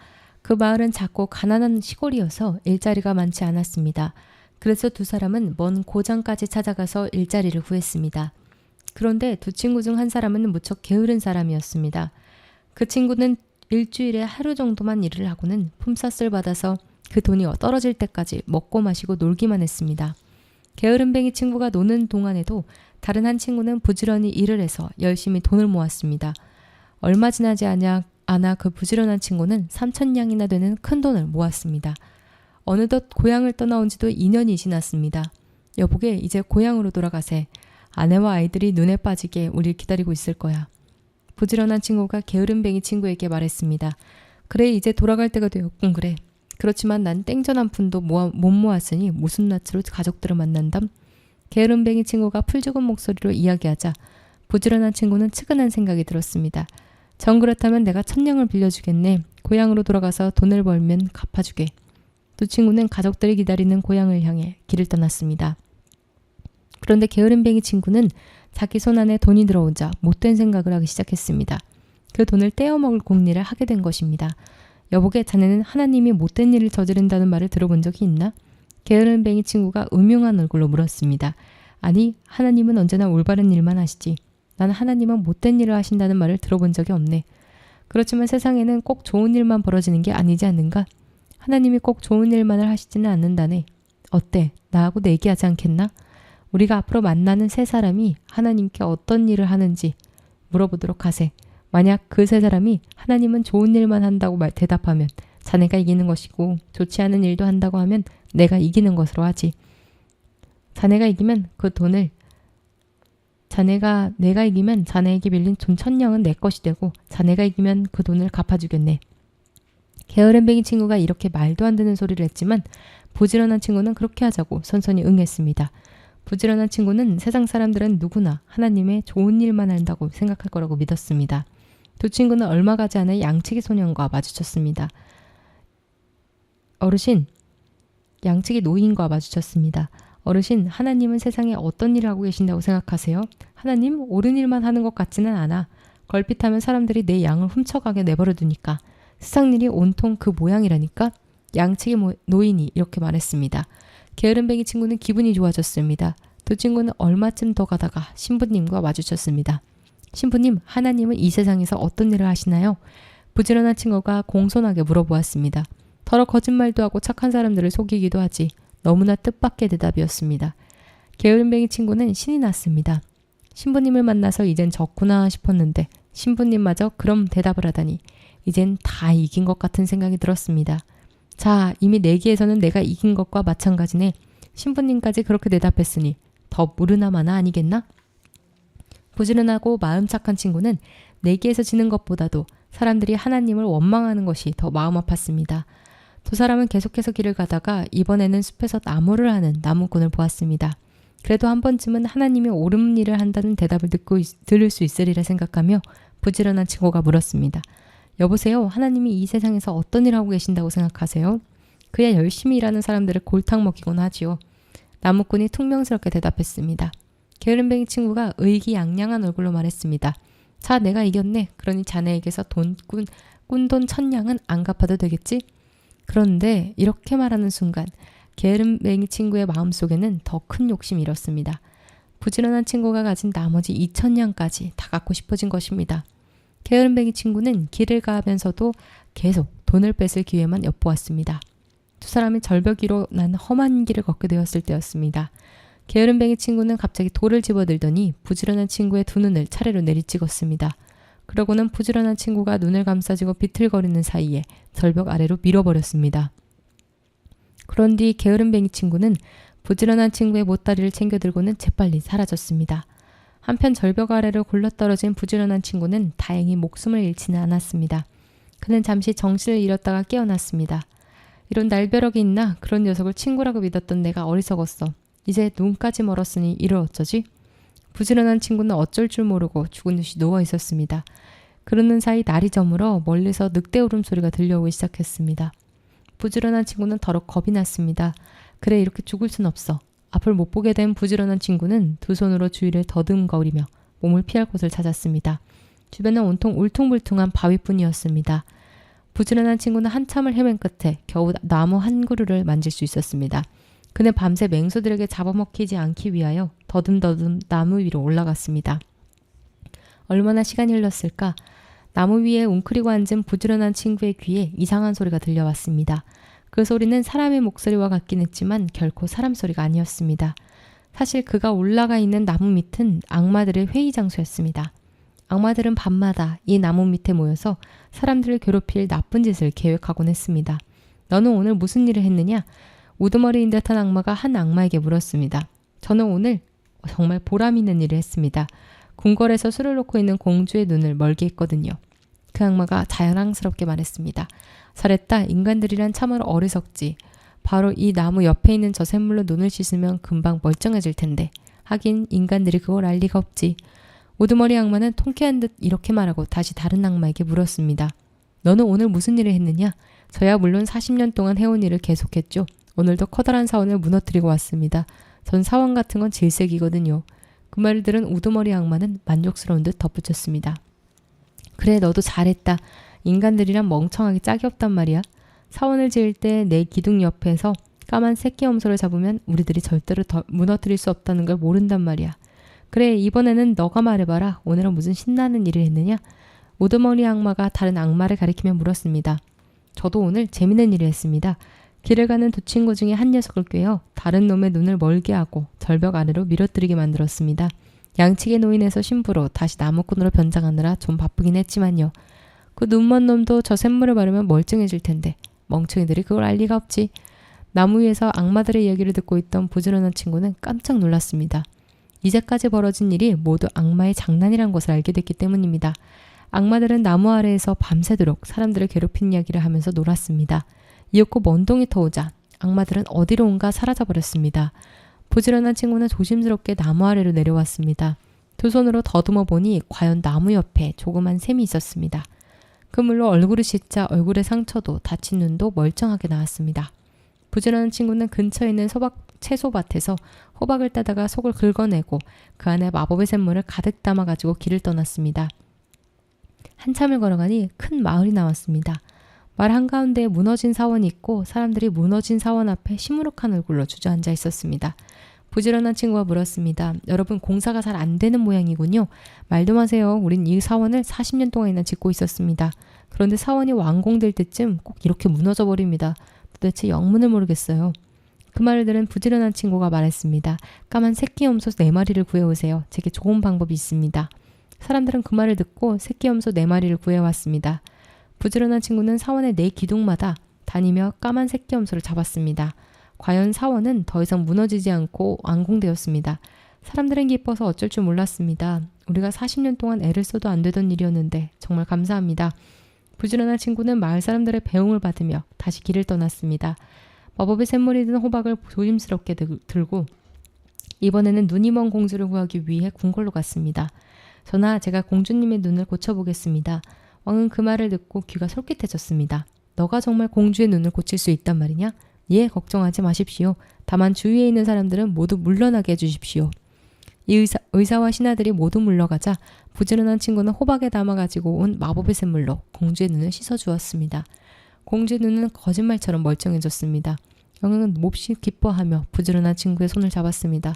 그 마을은 작고 가난한 시골이어서 일자리가 많지 않았습니다. 그래서 두 사람은 먼 고장까지 찾아가서 일자리를 구했습니다. 그런데 두 친구 중 한 사람은 무척 게으른 사람이었습니다. 그 친구는 일주일에 하루 정도만 일을 하고는 품삯을 받아서 그 돈이 떨어질 때까지 먹고 마시고 놀기만 했습니다. 게으름뱅이 친구가 노는 동안에도 다른 한 친구는 부지런히 일을 해서 열심히 돈을 모았습니다. 얼마 지나지 않아 그 부지런한 친구는 3,000냥이나 되는 큰 돈을 모았습니다. 어느덧 고향을 떠나온 지도 2년이 지났습니다. 여보게, 이제 고향으로 돌아가세. 아내와 아이들이 눈에 빠지게 우릴 기다리고 있을 거야. 부지런한 친구가 게으름뱅이 친구에게 말했습니다. 그래, 이제 돌아갈 때가 되었군. 그래. 그렇지만 난 땡전 한 푼도 못 모았으니 무슨 낯으로 가족들을 만난담? 게으름뱅이 친구가 풀죽은 목소리로 이야기하자 부지런한 친구는 측은한 생각이 들었습니다. 정 그렇다면 내가 1,000냥을 빌려주겠네. 고향으로 돌아가서 돈을 벌면 갚아주게. 두 친구는 가족들이 기다리는 고향을 향해 길을 떠났습니다. 그런데 게으름뱅이 친구는 자기 손 안에 돈이 들어오자 못된 생각을 하기 시작했습니다. 그 돈을 떼어먹을 궁리를 하게 된 것입니다. 여보게, 자네는 하나님이 못된 일을 저지른다는 말을 들어본 적이 있나? 게으름뱅이 친구가 음흉한 얼굴로 물었습니다. 아니, 하나님은 언제나 올바른 일만 하시지. 나는 하나님은 못된 일을 하신다는 말을 들어본 적이 없네. 그렇지만 세상에는 꼭 좋은 일만 벌어지는 게 아니지 않는가? 하나님이 꼭 좋은 일만을 하시지는 않는다네. 어때? 나하고 내기하지 않겠나? 우리가 앞으로 만나는 세 사람이 하나님께 어떤 일을 하는지 물어보도록 하세. 만약 그 세 사람이 하나님은 좋은 일만 한다고 대답하면 자네가 이기는 것이고, 좋지 않은 일도 한다고 하면 내가 이기는 것으로 하지. 자네가 이기면 그 돈을 내가 이기면 자네에게 빌린 돈 1,000냥은 내 것이 되고, 자네가 이기면 그 돈을 갚아주겠네. 게으름뱅이 친구가 이렇게 말도 안 되는 소리를 했지만 부지런한 친구는 그렇게 하자고 선선히 응했습니다. 부지런한 친구는 세상 사람들은 누구나 하나님의 좋은 일만 한다고 생각할 거라고 믿었습니다. 두 친구는 얼마 가지 않아 양치기 소년과 마주쳤습니다. 어르신, 양치기 노인과 마주쳤습니다. 어르신, 하나님은 세상에 어떤 일을 하고 계신다고 생각하세요? 하나님, 옳은 일만 하는 것 같지는 않아. 걸핏하면 사람들이 내 양을 훔쳐가게 내버려 두니까. 세상 일이 온통 그 모양이라니까? 양치기 노인이 이렇게 말했습니다. 게으름뱅이 친구는 기분이 좋아졌습니다. 두 친구는 얼마쯤 더 가다가 신부님과 마주쳤습니다. 신부님, 하나님은 이 세상에서 어떤 일을 하시나요? 부지런한 친구가 공손하게 물어보았습니다. 더러 거짓말도 하고 착한 사람들을 속이기도 하지. 너무나 뜻밖의 대답이었습니다. 게으름뱅이 친구는 신이 났습니다. 신부님을 만나서 이젠 졌구나 싶었는데 신부님마저 그럼 대답을 하다니 이젠 다 이긴 것 같은 생각이 들었습니다. 자, 이미 내기에서는 내가 이긴 것과 마찬가지네. 신부님까지 그렇게 대답했으니 더 무르나 마나 아니겠나? 부지런하고 마음 착한 친구는 내기에서 지는 것보다도 사람들이 하나님을 원망하는 것이 더 마음 아팠습니다. 두 사람은 계속해서 길을 가다가 이번에는 숲에서 나무를 하는 나무꾼을 보았습니다. 그래도 한 번쯤은 하나님이 옳은 일을 한다는 대답을 들을 수 있으리라 생각하며 부지런한 친구가 물었습니다. 여보세요, 하나님이 이 세상에서 어떤 일을 하고 계신다고 생각하세요? 그야 열심히 일하는 사람들을 골탕 먹이곤 하지요. 나무꾼이 퉁명스럽게 대답했습니다. 게으름뱅이 친구가 의기양양한 얼굴로 말했습니다. 자, 내가 이겼네. 그러니 자네에게서 꾼돈 1,000냥은 안 갚아도 되겠지? 그런데 이렇게 말하는 순간 게으름뱅이 친구의 마음속에는 더 큰 욕심이 일었습니다. 부지런한 친구가 가진 나머지 2,000냥까지 다 갖고 싶어진 것입니다. 게으름뱅이 친구는 길을 가면서도 계속 돈을 뺏을 기회만 엿보았습니다. 두 사람이 절벽 위로 난 험한 길을 걷게 되었을 때였습니다. 게으름뱅이 친구는 갑자기 돌을 집어들더니 부지런한 친구의 두 눈을 차례로 내리찍었습니다. 그러고는 부지런한 친구가 눈을 감싸쥐고 비틀거리는 사이에 절벽 아래로 밀어버렸습니다. 그런 뒤 게으름뱅이 친구는 부지런한 친구의 못다리를 챙겨들고는 재빨리 사라졌습니다. 한편 절벽 아래로 굴러떨어진 부지런한 친구는 다행히 목숨을 잃지는 않았습니다. 그는 잠시 정신을 잃었다가 깨어났습니다. 이런 날벼락이 있나? 그런 녀석을 친구라고 믿었던 내가 어리석었어. 이제 눈까지 멀었으니 이를 어쩌지? 부지런한 친구는 어쩔 줄 모르고 죽은 듯이 누워 있었습니다. 그러는 사이 날이 저물어 멀리서 늑대 울음소리가 들려오기 시작했습니다. 부지런한 친구는 더러 겁이 났습니다. 그래, 이렇게 죽을 순 없어. 앞을 못 보게 된 부지런한 친구는 두 손으로 주위를 더듬거리며 몸을 피할 곳을 찾았습니다. 주변은 온통 울퉁불퉁한 바위뿐이었습니다. 부지런한 친구는 한참을 헤맨 끝에 겨우 나무 한 그루를 만질 수 있었습니다. 그는 밤새 맹수들에게 잡아먹히지 않기 위하여 더듬더듬 나무 위로 올라갔습니다. 얼마나 시간이 흘렀을까? 나무 위에 웅크리고 앉은 부지런한 친구의 귀에 이상한 소리가 들려왔습니다. 그 소리는 사람의 목소리와 같긴 했지만 결코 사람 소리가 아니었습니다. 사실 그가 올라가 있는 나무 밑은 악마들의 회의 장소였습니다. 악마들은 밤마다 이 나무 밑에 모여서 사람들을 괴롭힐 나쁜 짓을 계획하곤 했습니다. 너는 오늘 무슨 일을 했느냐? 우두머리인 듯한 악마가 한 악마에게 물었습니다. 저는 오늘 정말 보람 있는 일을 했습니다. 궁궐에서 술을 놓고 있는 공주의 눈을 멀게 했거든요. 그 악마가 자랑스럽게 말했습니다. 잘했다. 인간들이란 참으로 어리석지. 바로 이 나무 옆에 있는 저 샘물로 눈을 씻으면 금방 멀쩡해질 텐데. 하긴 인간들이 그걸 알 리가 없지. 우두머리 악마는 통쾌한 듯 이렇게 말하고 다시 다른 악마에게 물었습니다. 너는 오늘 무슨 일을 했느냐? 저야 물론 40년 동안 해온 일을 계속했죠. 오늘도 커다란 사원을 무너뜨리고 왔습니다. 전 사원 같은 건 질색이거든요. 그 말을 들은 우두머리 악마는 만족스러운 듯 덧붙였습니다. 그래, 너도 잘했다. 인간들이란 멍청하게 짝이 없단 말이야. 사원을 지을 때 내 기둥 옆에서 까만 새끼 염소를 잡으면 우리들이 절대로 무너뜨릴 수 없다는 걸 모른단 말이야. 그래, 이번에는 너가 말해봐라. 오늘은 무슨 신나는 일을 했느냐? 우두머리 악마가 다른 악마를 가리키며 물었습니다. 저도 오늘 재밌는 일을 했습니다. 길을 가는 두 친구 중에 한 녀석을 꿰어 다른 놈의 눈을 멀게 하고 절벽 아래로 밀어뜨리게 만들었습니다. 양측의 노인에서 신부로 다시 나무꾼으로 변장하느라 좀 바쁘긴 했지만요. 그 눈먼 놈도 저 샘물을 바르면 멀쩡해질 텐데 멍청이들이 그걸 알 리가 없지. 나무 위에서 악마들의 이야기를 듣고 있던 부지런한 친구는 깜짝 놀랐습니다. 이제까지 벌어진 일이 모두 악마의 장난이란 것을 알게 됐기 때문입니다. 악마들은 나무 아래에서 밤새도록 사람들을 괴롭힌 이야기를 하면서 놀았습니다. 이윽고 먼동이 터오자 악마들은 어디로 온가 사라져버렸습니다. 부지런한 친구는 조심스럽게 나무 아래로 내려왔습니다. 두 손으로 더듬어 보니 과연 나무 옆에 조그만 샘이 있었습니다. 그 물로 얼굴을 씻자 얼굴의 상처도 다친 눈도 멀쩡하게 나왔습니다. 부지런한 친구는 근처에 있는 채소밭에서 호박을 따다가 속을 긁어내고 그 안에 마법의 샘물을 가득 담아가지고 길을 떠났습니다. 한참을 걸어가니 큰 마을이 나왔습니다. 마을 한가운데에 무너진 사원이 있고 사람들이 무너진 사원 앞에 시무룩한 얼굴로 주저앉아 있었습니다. 부지런한 친구가 물었습니다. 여러분, 공사가 잘 안 되는 모양이군요. 말도 마세요. 우린 이 사원을 40년 동안이나 짓고 있었습니다. 그런데 사원이 완공될 때쯤 꼭 이렇게 무너져 버립니다. 도대체 영문을 모르겠어요. 그 말을 들은 부지런한 친구가 말했습니다. 까만 새끼 염소 4마리를 구해오세요. 제게 좋은 방법이 있습니다. 사람들은 그 말을 듣고 새끼 염소 4마리를 구해왔습니다. 부지런한 친구는 사원의 4기둥마다 다니며 까만 새끼 염소를 잡았습니다. 과연 사원은 더 이상 무너지지 않고 완공되었습니다. 사람들은 기뻐서 어쩔 줄 몰랐습니다. 우리가 40년 동안 애를 써도 안 되던 일이었는데 정말 감사합니다. 부지런한 친구는 마을 사람들의 배웅을 받으며 다시 길을 떠났습니다. 마법의 샘물이 든 호박을 조심스럽게 들고 이번에는 눈이 먼 공주를 구하기 위해 궁궐로 갔습니다. 전하, 제가 공주님의 눈을 고쳐보겠습니다. 왕은 그 말을 듣고 귀가 솔깃해졌습니다. 너가 정말 공주의 눈을 고칠 수 있단 말이냐? 예, 걱정하지 마십시오. 다만 주위에 있는 사람들은 모두 물러나게 해주십시오. 이 의사와 신하들이 모두 물러가자 부지런한 친구는 호박에 담아가지고 온 마법의 샘물로 공주의 눈을 씻어주었습니다. 공주의 눈은 거짓말처럼 멀쩡해졌습니다. 왕은 몹시 기뻐하며 부지런한 친구의 손을 잡았습니다.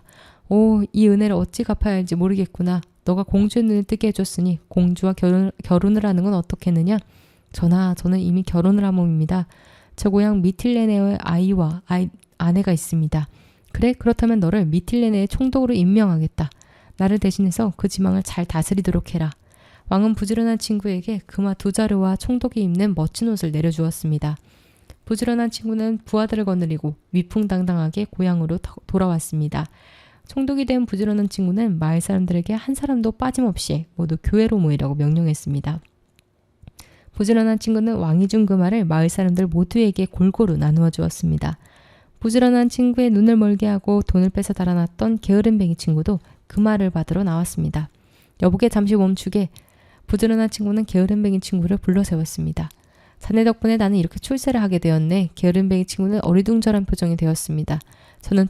오, 이 은혜를 어찌 갚아야 할지 모르겠구나. 너가 공주의 눈을 뜨게 해줬으니 공주와 결혼을 하는 건 어떻겠느냐? 전하, 저는 이미 결혼을 한 몸입니다. 저 고향 미틸레네의 아이와 아내가 있습니다. 그래? 그렇다면 너를 미틸레네의 총독으로 임명하겠다. 나를 대신해서 그 지망을 잘 다스리도록 해라. 왕은 부지런한 친구에게 금화 2자루와 총독이 입는 멋진 옷을 내려주었습니다. 부지런한 친구는 부하들을 거느리고 위풍당당하게 고향으로 돌아왔습니다. 총독이 된 부지런한 친구는 마을 사람들에게 한 사람도 빠짐없이 모두 교회로 모이라고 명령했습니다. 부지런한 친구는 왕이 준 그 말을 마을 사람들 모두에게 골고루 나누어 주었습니다. 부지런한 친구의 눈을 멀게 하고 돈을 뺏어 달아났던 게으름뱅이 친구도 그 말을 받으러 나왔습니다. 여보게 잠시 멈추게. 부지런한 친구는 게으름뱅이 친구를 불러 세웠습니다. 자네 덕분에 나는 이렇게 출세를 하게 되었네. 게으름뱅이 친구는 어리둥절한 표정이 되었습니다. 저는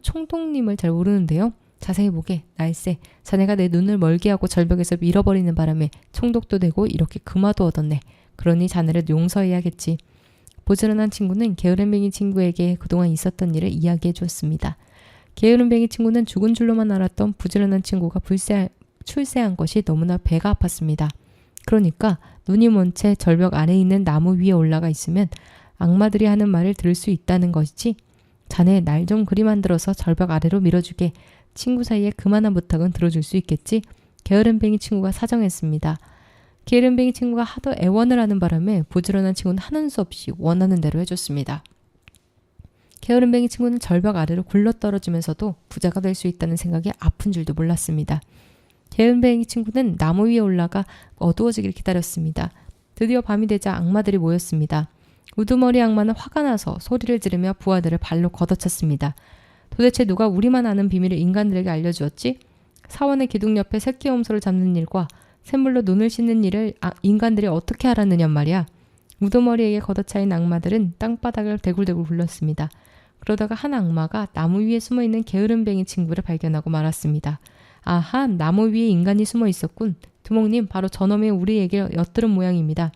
총독님을 잘 모르는데요. 자세히 보게. 날쌔. 자네가 내 눈을 멀게 하고 절벽에서 밀어버리는 바람에 총독도 되고 이렇게 금화도 얻었네. 그러니 자네를 용서해야겠지. 부지런한 친구는 게으름뱅이 친구에게 그동안 있었던 일을 이야기해 주었습니다. 게으름뱅이 친구는 죽은 줄로만 알았던 부지런한 친구가 출세한 것이 너무나 배가 아팠습니다. 그러니까 눈이 먼 채 절벽 아래에 있는 나무 위에 올라가 있으면 악마들이 하는 말을 들을 수 있다는 것이지. 자네 날 좀 그리 만들어서 절벽 아래로 밀어주게. 친구 사이에 그만한 부탁은 들어줄 수 있겠지? 게으름뱅이 친구가 사정했습니다. 게으름뱅이 친구가 하도 애원을 하는 바람에 부지런한 친구는 하는 수 없이 원하는 대로 해줬습니다. 게으름뱅이 친구는 절벽 아래로 굴러떨어지면서도 부자가 될 수 있다는 생각에 아픈 줄도 몰랐습니다. 게으름뱅이 친구는 나무 위에 올라가 어두워지기를 기다렸습니다. 드디어 밤이 되자 악마들이 모였습니다. 우두머리 악마는 화가 나서 소리를 지르며 부하들을 발로 걷어찼습니다. 도대체 누가 우리만 아는 비밀을 인간들에게 알려주었지? 사원의 기둥 옆에 새끼 염소를 잡는 일과 샘물로 눈을 씻는 일을 인간들이 어떻게 알았느냐 말이야. 우두머리에게 걷어차인 악마들은 땅바닥을 대굴대굴 굴렀습니다. 그러다가 한 악마가 나무 위에 숨어있는 게으름뱅이 친구를 발견하고 말았습니다. 아하, 나무 위에 인간이 숨어 있었군. 두목님, 바로 저놈이 우리 얘기를 엿들은 모양입니다.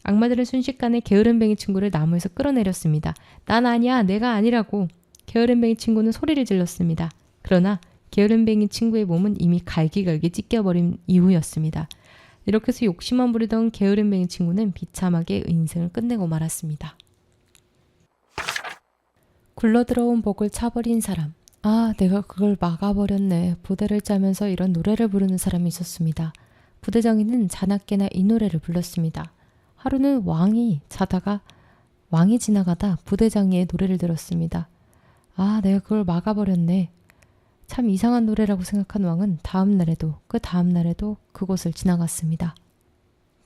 악마들은 순식간에 게으름뱅이 친구를 나무에서 끌어내렸습니다. 난 아니야, 내가 아니라고. 게으름뱅이 친구는 소리를 질렀습니다. 그러나 게으름뱅이 친구의 몸은 이미 갈기갈기 찢겨버린 이후였습니다. 이렇게 해서 욕심만 부리던 게으름뱅이 친구는 비참하게 인생을 끝내고 말았습니다. 굴러들어온 복을 차버린 사람. 아, 내가 그걸 막아버렸네. 부대를 짜면서 이런 노래를 부르는 사람이 있었습니다. 부대장이는 자나깨나 이 노래를 불렀습니다. 하루는 왕이 지나가다 부대장이의 노래를 들었습니다. 아, 내가 그걸 막아버렸네. 참 이상한 노래라고 생각한 왕은 다음 날에도 그 다음 날에도 그곳을 지나갔습니다.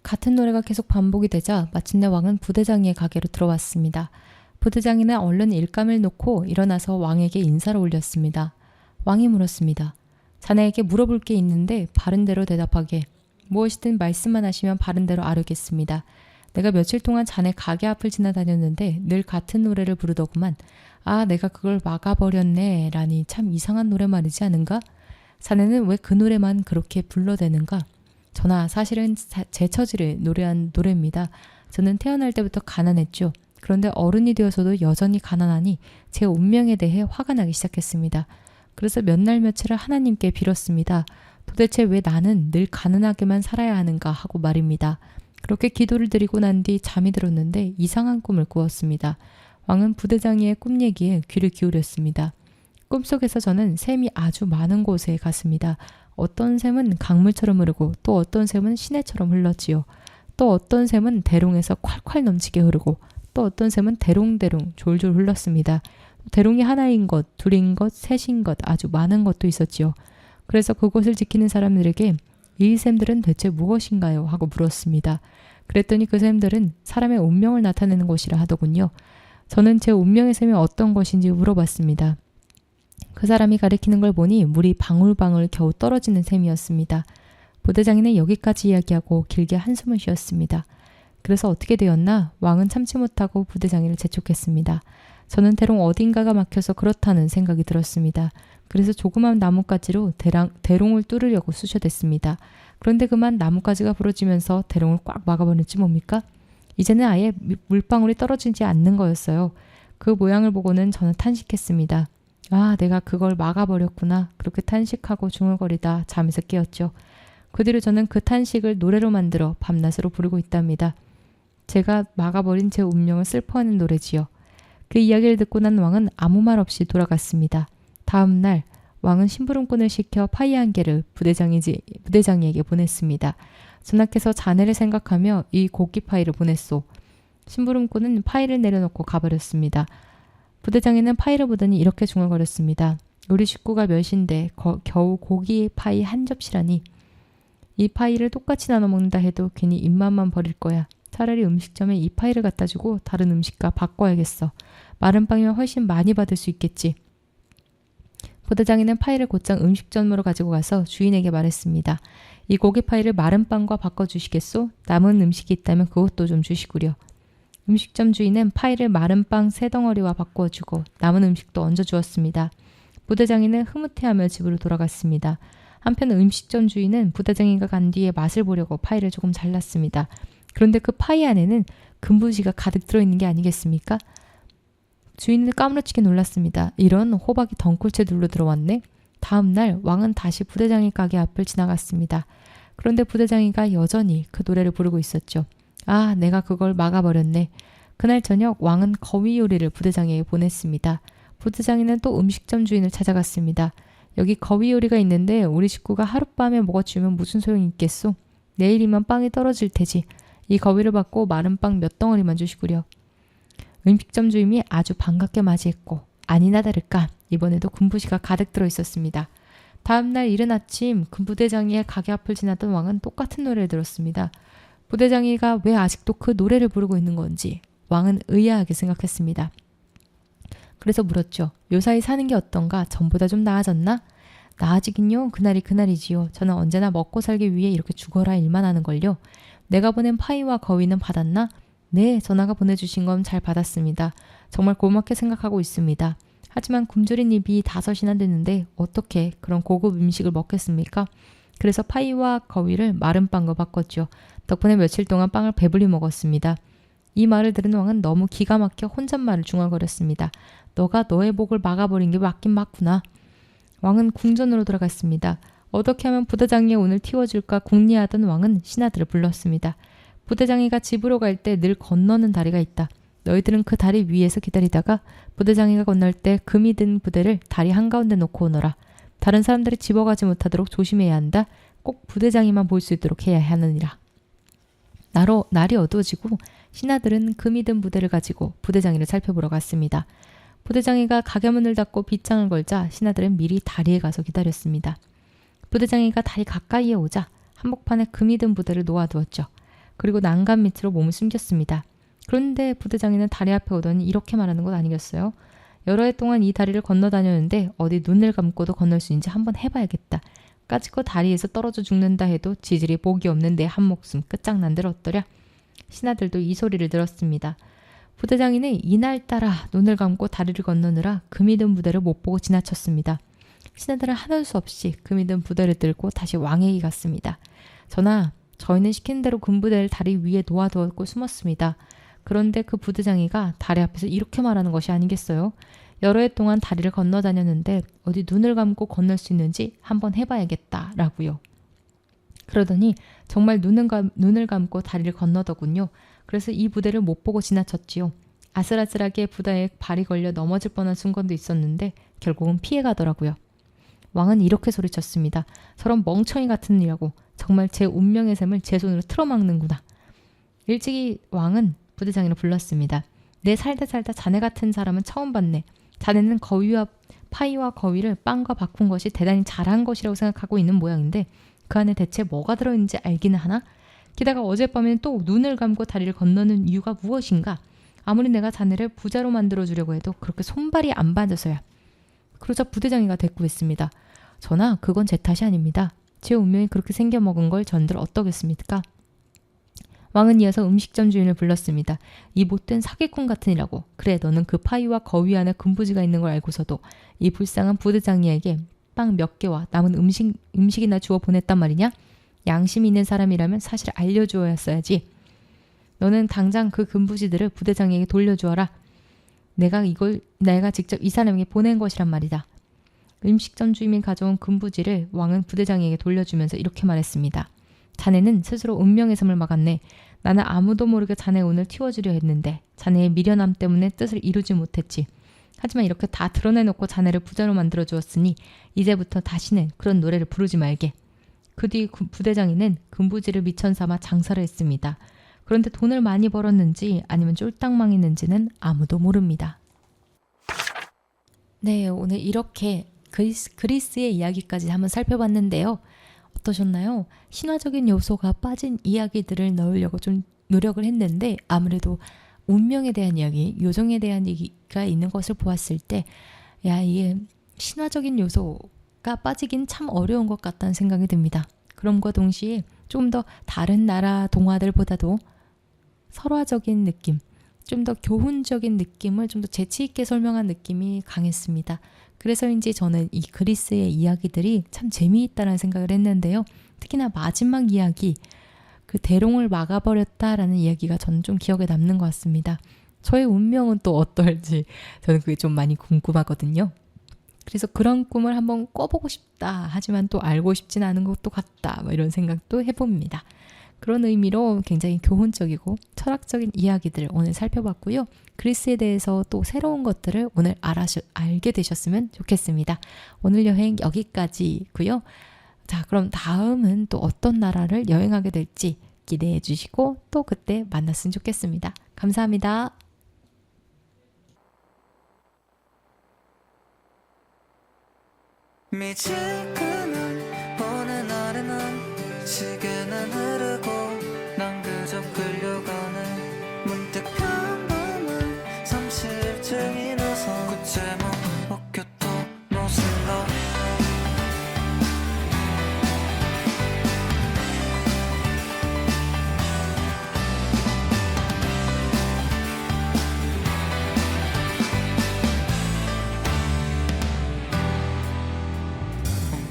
같은 노래가 계속 반복이 되자 마침내 왕은 부대장이의 가게로 들어왔습니다. 부대장이는 얼른 일감을 놓고 일어나서 왕에게 인사를 올렸습니다. 왕이 물었습니다. 자네에게 물어볼 게 있는데 바른 대로 대답하게. 무엇이든 말씀만 하시면 바른 대로 아르겠습니다. 내가 며칠 동안 자네 가게 앞을 지나다녔는데 늘 같은 노래를 부르더구만. 아, 내가 그걸 막아버렸네 라니 참 이상한 노래 말이지 않은가? 자네는 왜 그 노래만 그렇게 불러대는가? 전하, 사실은 제 처지를 노래한 노래입니다. 저는 태어날 때부터 가난했죠. 그런데 어른이 되어서도 여전히 가난하니 제 운명에 대해 화가 나기 시작했습니다. 그래서 몇 날 며칠을 하나님께 빌었습니다. 도대체 왜 나는 늘 가난하게만 살아야 하는가 하고 말입니다. 그렇게 기도를 드리고 난 뒤 잠이 들었는데 이상한 꿈을 꾸었습니다. 왕은 부대장이의 꿈 얘기에 귀를 기울였습니다. 꿈속에서 저는 샘이 아주 많은 곳에 갔습니다. 어떤 샘은 강물처럼 흐르고 또 어떤 샘은 시내처럼 흘렀지요. 또 어떤 샘은 대롱에서 콸콸 넘치게 흐르고 또 어떤 샘은 대롱대롱 졸졸 흘렀습니다. 대롱이 하나인 것, 둘인 것, 셋인 것, 아주 많은 것도 있었지요. 그래서 그곳을 지키는 사람들에게 이 샘들은 대체 무엇인가요? 하고 물었습니다. 그랬더니 그 샘들은 사람의 운명을 나타내는 곳이라 하더군요. 저는 제 운명의 샘이 어떤 것인지 물어봤습니다. 그 사람이 가리키는 걸 보니 물이 방울방울 겨우 떨어지는 셈이었습니다. 부대장이는 여기까지 이야기하고 길게 한숨을 쉬었습니다. 그래서 어떻게 되었나? 왕은 참지 못하고 부대장이를 재촉했습니다. 저는 대롱 어딘가가 막혀서 그렇다는 생각이 들었습니다. 그래서 조그만 나뭇가지로 대롱을 뚫으려고 쑤셔댔습니다. 그런데 그만 나뭇가지가 부러지면서 대롱을 꽉 막아버렸지 뭡니까? 이제는 아예 물방울이 떨어지지 않는 거였어요. 그 모양을 보고는 저는 탄식했습니다. 아, 내가 그걸 막아버렸구나. 그렇게 탄식하고 중얼거리다 잠에서 깨었죠. 그 뒤로 저는 그 탄식을 노래로 만들어 밤낮으로 부르고 있답니다. 제가 막아버린 제 운명을 슬퍼하는 노래지요. 그 이야기를 듣고 난 왕은 아무 말 없이 돌아갔습니다. 다음 날 왕은 심부름꾼을 시켜 파이 한 개를 부대장이에게 보냈습니다. 전하께서 자네를 생각하며 이 고기 파이를 보냈소. 심부름꾼은 파이를 내려놓고 가버렸습니다. 부대장에는 파이를 보더니 이렇게 중얼거렸습니다. 우리 식구가 몇인데 겨우 고기 파이 한 접시라니. 이 파이를 똑같이 나눠 먹는다 해도 괜히 입맛만 버릴 거야. 차라리 음식점에 이 파이를 갖다 주고 다른 음식과 바꿔야겠어. 마른 빵이면 훨씬 많이 받을 수 있겠지. 부대장이는 파이를 곧장 음식점으로 가지고 가서 주인에게 말했습니다. 이 고기 파이를 마른 빵과 바꿔주시겠소? 남은 음식이 있다면 그것도 좀 주시구려. 음식점 주인은 파이를 마른 빵 3덩어리와 바꿔주고 남은 음식도 얹어주었습니다. 부대장이는 흐뭇해하며 집으로 돌아갔습니다. 한편 음식점 주인은 부대장이가 간 뒤에 맛을 보려고 파이를 조금 잘랐습니다. 그런데 그 파이 안에는 금부지가 가득 들어있는 게 아니겠습니까? 주인은 까무러치게 놀랐습니다. 이런, 호박이 덩굴째 눌러 들어왔네. 다음 날 왕은 다시 부대장이 가게 앞을 지나갔습니다. 그런데 부대장이가 여전히 그 노래를 부르고 있었죠. 아, 내가 그걸 막아버렸네. 그날 저녁 왕은 거위 요리를 부대장에게 보냈습니다. 부대장이는 또 음식점 주인을 찾아갔습니다. 여기 거위 요리가 있는데 우리 식구가 하룻밤에 먹어치우면 무슨 소용이 있겠소? 내일이면 빵이 떨어질 테지. 이 거위를 받고 마른 빵 몇 덩어리만 주시구려. 음식점 주인이 아주 반갑게 맞이했고 아니나 다를까 이번에도 금부시가 가득 들어 있었습니다. 다음날 이른 아침 금부대장이의 가게 앞을 지나던 왕은 똑같은 노래를 들었습니다. 부대장이가 왜 아직도 그 노래를 부르고 있는 건지 왕은 의아하게 생각했습니다. 그래서 물었죠. 요사이 사는 게 어떤가? 전보다 좀 나아졌나? 나아지긴요. 그날이 그날이지요. 저는 언제나 먹고 살기 위해 이렇게 죽어라 일만 하는걸요. 내가 보낸 파이와 거위는 받았나? 네, 전하가 보내주신 건 잘 받았습니다. 정말 고맙게 생각하고 있습니다. 하지만 굶주린 입이 5이나 되는데 어떻게 그런 고급 음식을 먹겠습니까? 그래서 파이와 거위를 마른 빵과 바꿨죠. 덕분에 며칠 동안 빵을 배불리 먹었습니다. 이 말을 들은 왕은 너무 기가 막혀 혼잣말을 중얼거렸습니다. 너가 너의 복을 막아버린 게 맞긴 맞구나. 왕은 궁전으로 돌아갔습니다. 어떻게 하면 부대장이가 오늘 튀워줄까 궁리하던 왕은 신하들을 불렀습니다. 부대장이가 집으로 갈 때 늘 건너는 다리가 있다. 너희들은 그 다리 위에서 기다리다가 부대장이가 건널 때 금이 든 부대를 다리 한가운데 놓고 오너라. 다른 사람들이 집어가지 못하도록 조심해야 한다. 꼭 부대장이만 볼 수 있도록 해야 하느니라. 날이 어두워지고 신하들은 금이 든 부대를 가지고 부대장이를 살펴보러 갔습니다. 부대장이가 가게 문을 닫고 빗장을 걸자 신하들은 미리 다리에 가서 기다렸습니다. 부대장이가 다리 가까이에 오자 한복판에 금이 든 부대를 놓아두었죠. 그리고 난간 밑으로 몸을 숨겼습니다. 그런데 부대장이는 다리 앞에 오더니 이렇게 말하는 것 아니겠어요? 여러 해 동안 이 다리를 건너 다녔는데 어디 눈을 감고도 건널 수 있는지 한번 해봐야겠다. 까짓거 다리에서 떨어져 죽는다 해도 지질이 복이 없는 내 한 목숨 끝장난들 어떠랴? 신하들도 이 소리를 들었습니다. 부대장이는 이날따라 눈을 감고 다리를 건너느라 금이 든 부대를 못 보고 지나쳤습니다. 신하들은 하는 수 없이 금이 든 부대를 들고 다시 왕에게 갔습니다. 전하, 저희는 시킨 대로 금부대를 다리 위에 놓아두었고 숨었습니다. 그런데 그 부대장이가 다리 앞에서 이렇게 말하는 것이 아니겠어요? 여러 해 동안 다리를 건너 다녔는데 어디 눈을 감고 건널 수 있는지 한번 해봐야겠다라고요. 그러더니 정말 눈을 감고 다리를 건너더군요. 그래서 이 부대를 못 보고 지나쳤지요. 아슬아슬하게 부대에 발이 걸려 넘어질 뻔한 순간도 있었는데 결국은 피해가더라고요. 왕은 이렇게 소리쳤습니다. 저런 멍청이 같은 이라고 정말 제 운명의 셈을 제 손으로 틀어막는구나. 일찍이 왕은 부대장이를 불렀습니다. 내 살다 자네 같은 사람은 처음 봤네. 자네는 파이와 거위를 빵과 바꾼 것이 대단히 잘한 것이라고 생각하고 있는 모양인데 그 안에 대체 뭐가 들어있는지 알기는 하나? 게다가 어젯밤에는 또 눈을 감고 다리를 건너는 이유가 무엇인가? 아무리 내가 자네를 부자로 만들어주려고 해도 그렇게 손발이 안 맞아서야. 그러자 부대장이가 대꾸했습니다. 전하, 그건 제 탓이 아닙니다. 제 운명이 그렇게 생겨먹은 걸 전들 어떠겠습니까? 왕은 이어서 음식점 주인을 불렀습니다. 이 못된 사기꾼 같은 이라고. 그래, 너는 그 파이와 거위 안에 금부지가 있는 걸 알고서도 이 불쌍한 부대장이에게 빵 몇 개와 남은 음식이나 주워 보냈단 말이냐? 양심 있는 사람이라면 사실 알려주었어야지. 너는 당장 그 금부지들을 부대장에게 돌려주어라. 내가 직접 이 사람에게 보낸 것이란 말이다. 음식점 주인이 가져온 금부지를 왕은 부대장에게 돌려주면서 이렇게 말했습니다. 자네는 스스로 운명의 셈을 막았네. 나는 아무도 모르게 자네 오늘 튀워주려 했는데 자네의 미련함 때문에 뜻을 이루지 못했지. 하지만 이렇게 다 드러내놓고 자네를 부자로 만들어주었으니 이제부터 다시는 그런 노래를 부르지 말게. 그 뒤 부대장이는 금부지를 미천 삼아 장사를 했습니다. 그런데 돈을 많이 벌었는지 아니면 쫄딱 망했는지는 아무도 모릅니다. 네, 오늘 이렇게 그리스의 이야기까지 한번 살펴봤는데요. 어떠셨나요? 신화적인 요소가 빠진 이야기들을 넣으려고 좀 노력을 했는데 아무래도 운명에 대한 이야기, 요정에 대한 얘기가 있는 것을 보았을 때 이게 신화적인 요소가 빠지긴 참 어려운 것 같다는 생각이 듭니다. 그럼과 동시에 조금 더 다른 나라 동화들보다도 설화적인 느낌, 좀 더 교훈적인 느낌을 좀 더 재치 있게 설명한 느낌이 강했습니다. 그래서인지 저는 이 그리스의 이야기들이 참 재미있다는 생각을 했는데요. 특히나 마지막 이야기, 그 대롱을 막아버렸다라는 이야기가 저는 좀 기억에 남는 것 같습니다. 저의 운명은 또 어떨지 저는 그게 좀 많이 궁금하거든요. 그래서 그런 꿈을 한번 꿔보고 싶다. 하지만 또 알고 싶진 않은 것도 같다. 뭐 이런 생각도 해봅니다. 그런 의미로 굉장히 교훈적이고 철학적인 이야기들을 오늘 살펴봤고요. 그리스에 대해서 또 새로운 것들을 오늘 알게 되셨으면 좋겠습니다. 오늘 여행 여기까지고요. 자, 그럼 다음은 또 어떤 나라를 여행하게 될지 기대해 주시고 또 그때 만났으면 좋겠습니다. 감사합니다. 미지근한 어느 날의 난 시계는 흐르고 난 그저 끌려가네. 문득 한 번은 삼실증이 나서 그 제목 먹혔던 무슨 너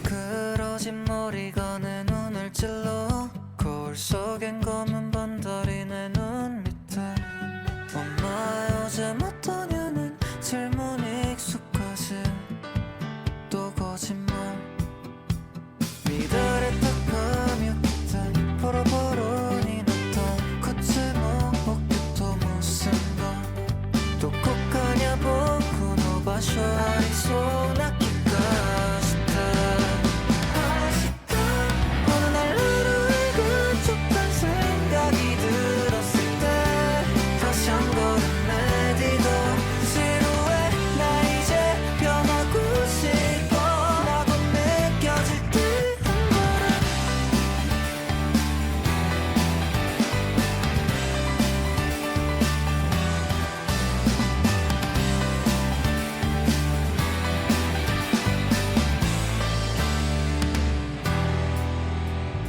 엉클어진 머리가 내 눈을 찔러 거울 속엔 검은 반달이 내 눈 밑에 엄마 요즘 어떠냐는 질문이 익숙하지 또 거짓말 미달했다 감이었던 보로보로니 났던 거침없 먹혔던 무슨 너 또 kok하냐 보고 너 봐쇼 아리소나 어느 날 하루에 그쪽한 생각이 들었을 때 다시 한 걸음 내디뎌 지루해 나 이제 변하고 싶어 라고 느껴질 때 한 걸음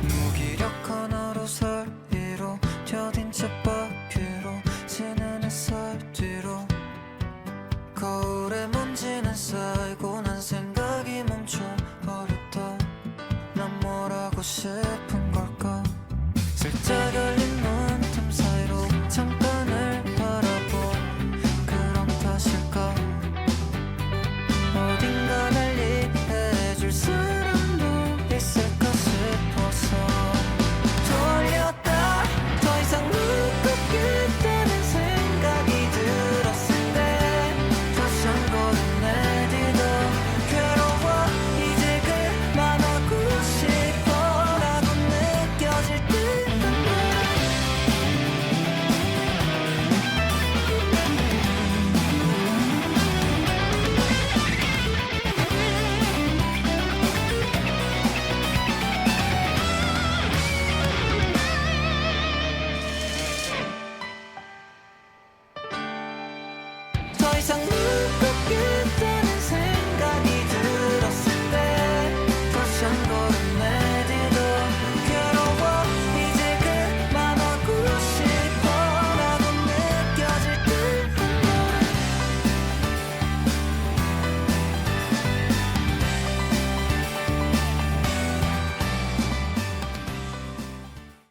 무기력한 하루 사이로 겨딘 쳇바퀴로 지는 햇살 뒤로 거울에 먼지는 쌓이고 난 생각이 멈춰버렸다. 난 뭘 하고 싶어